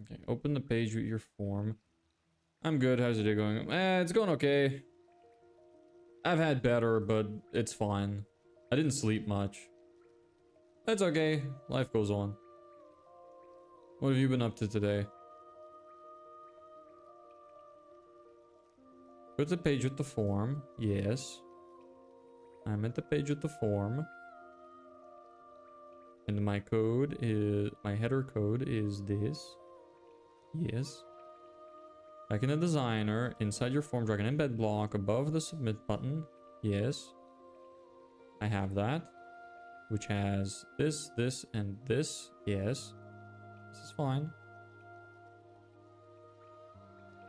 Okay, open the page with your form. I'm good, how's your day going? It's going okay. I've had better, but it's fine. I didn't sleep much. That's okay, life goes on. What have you been up to today? Go to the page with the form. Yes. I'm at the page with the form. And my code is... my header code is this. Yes. Back in the designer, inside your form, drag an embed block above the submit button. Yes. I have that. Which has this, this, and this. Yes. This is fine.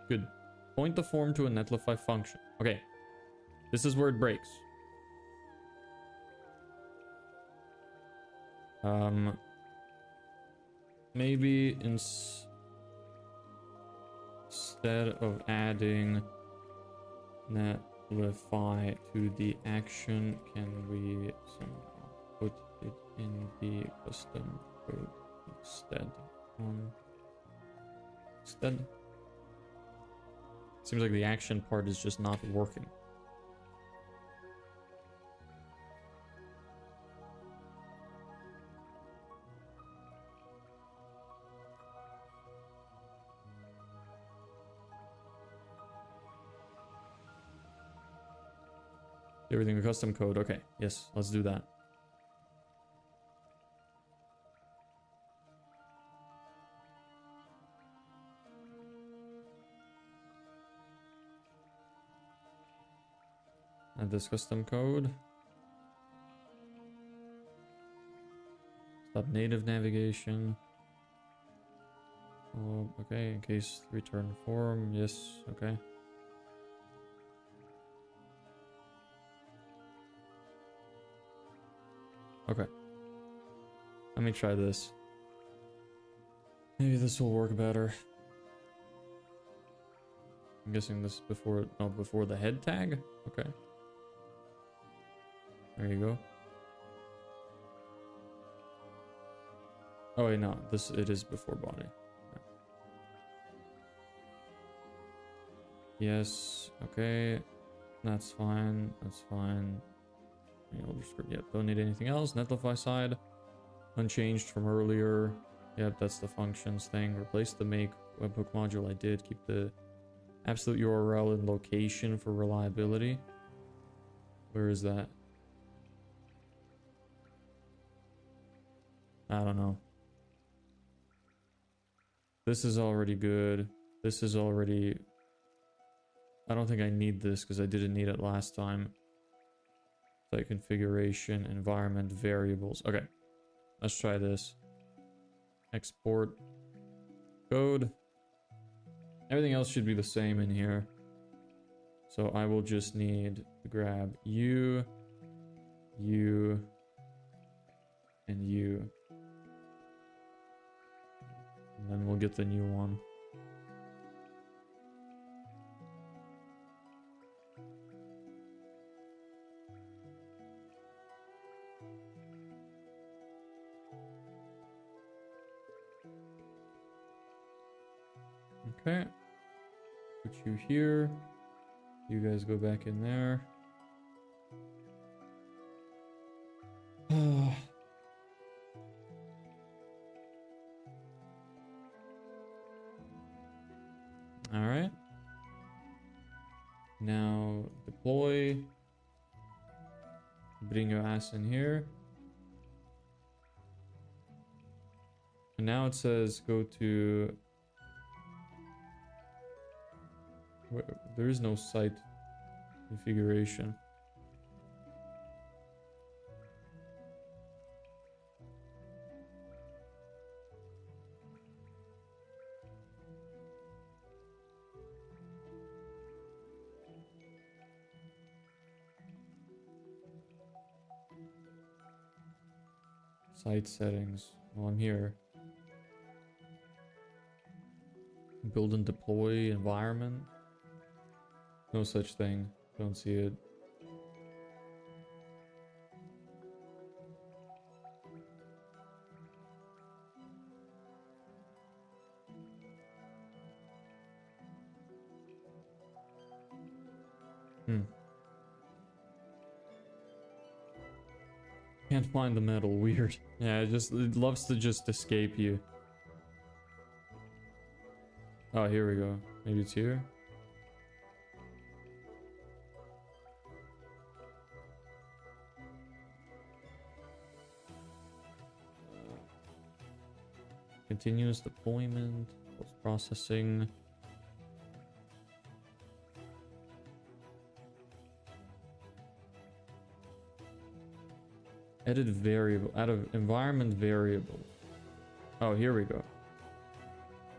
Good. Point the form to a netlify function. Okay. This is where it breaks. Maybe instead of adding netlify to the action, can we somehow put it in the custom code instead? Instead. Seems like the action part is just not working. Everything with custom code. Okay, yes, let's do that. Add this custom code. Stop native navigation. Oh, okay, in case return form. Yes, okay. Okay. Let me try this. Maybe this will work better. I'm guessing this before, no, before the head tag? Okay. There you go. Oh wait, no, this, it is before body. Okay. Yes, okay. That's fine, that's fine. Yep, don't need anything else. Netlify side, unchanged from earlier. Yep, that's the functions thing. Replace the make webhook module I did. Keep the absolute URL and location for reliability. Where is that? I don't know. This is already good. This is already... I don't think I need this because I didn't need it last time. Site configuration, environment, variables. Okay, let's try this. Export code. Everything else should be the same in here. So I will just need to grab you, you, and you. And then we'll get the new one. Okay. Put you here. You guys go back in there. All right. Now deploy. Bring your ass in here. And now it says go to... There is no site configuration. Site settings. Oh, I'm here. Build and deploy environment. No such thing. Don't see it. Can't find the metal. Weird. Yeah, it loves to just escape you. Oh, here we go. Maybe it's here. Continuous deployment, post-processing. Edit variable, add a environment variable. Oh, here we go.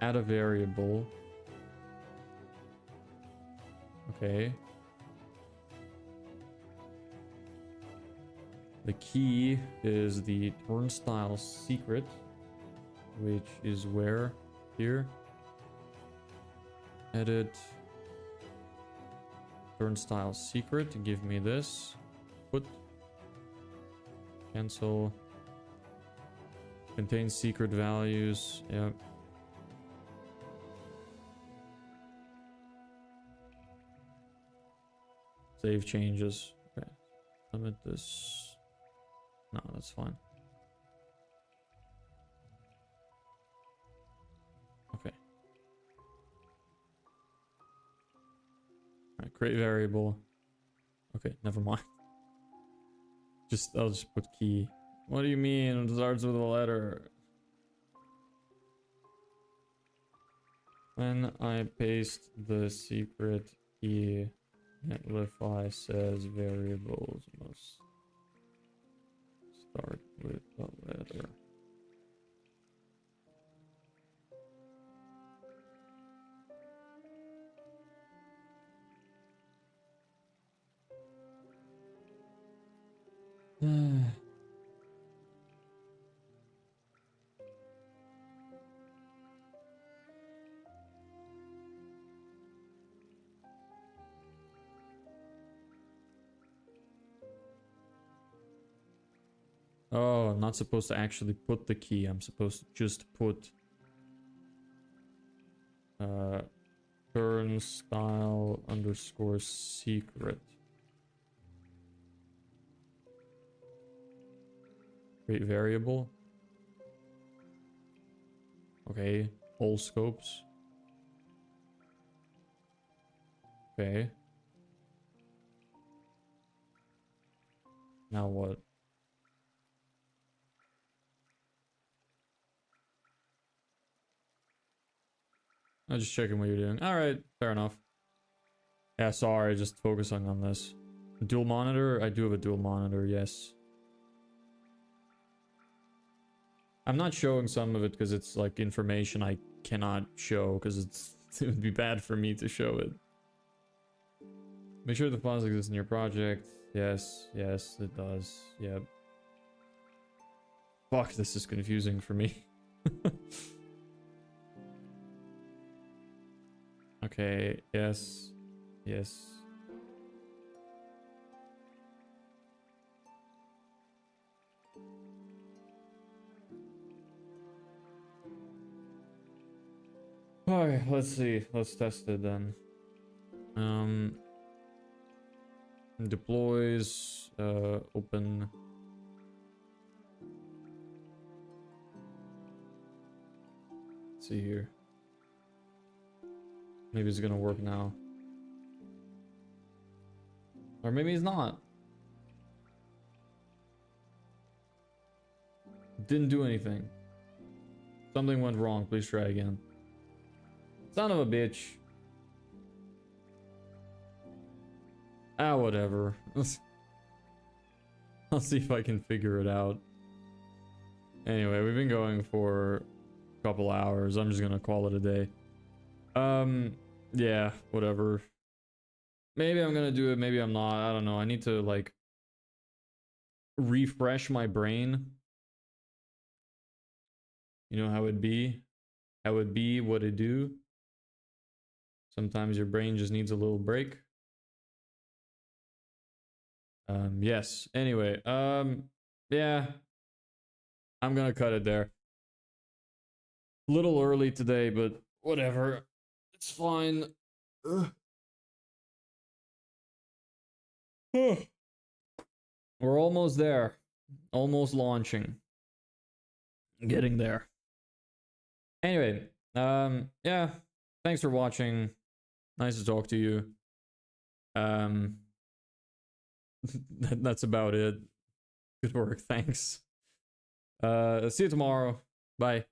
Add a variable. Okay. The key is the turnstile secret, which is where? Here. Edit turnstile secret. Give me this. Put. Cancel. Contains secret values. Yep. Save changes. Okay. Limit this. No, that's fine. Okay. Alright, create variable. Okay, never mind. I'll just put key. What do you mean? It starts with a letter. When I paste the secret key, Netlify says variables must start with a letter. Oh, I'm not supposed to actually put the key. I'm supposed to just put turnstile underscore secret. Create variable. Okay, all scopes. Okay. Now what? I'm just checking what you're doing. Alright, fair enough. Yeah, sorry, just focusing on this. Dual monitor? I do have a dual monitor, yes. I'm not showing some of it because it's like information I cannot show because it would be bad for me to show it. Make sure the files exist in your project. Yes, yes, it does. Yep. Fuck, this is confusing for me. Okay, yes, yes. Alright, let's see. Let's test it then. Deploys, open. Let's see here. Maybe it's gonna work now. Or maybe it's not. Didn't do anything. Something went wrong. Please try again. Son of a bitch. Ah, whatever. I'll see if I can figure it out. Anyway, we've been going for a couple hours. I'm just gonna call it a day. Yeah, whatever. Maybe I'm gonna do it, maybe I'm not. I don't know. I need to, like, refresh my brain You know how it be? How it be, what it do? Sometimes your brain just needs a little break. Yes. Anyway, yeah. I'm gonna cut it there. A little early today, but whatever. It's fine. Ugh. We're almost there. Almost launching. Getting there. Anyway, yeah. Thanks for watching. Nice to talk to you. That's about it. Good work. Thanks. See you tomorrow. Bye.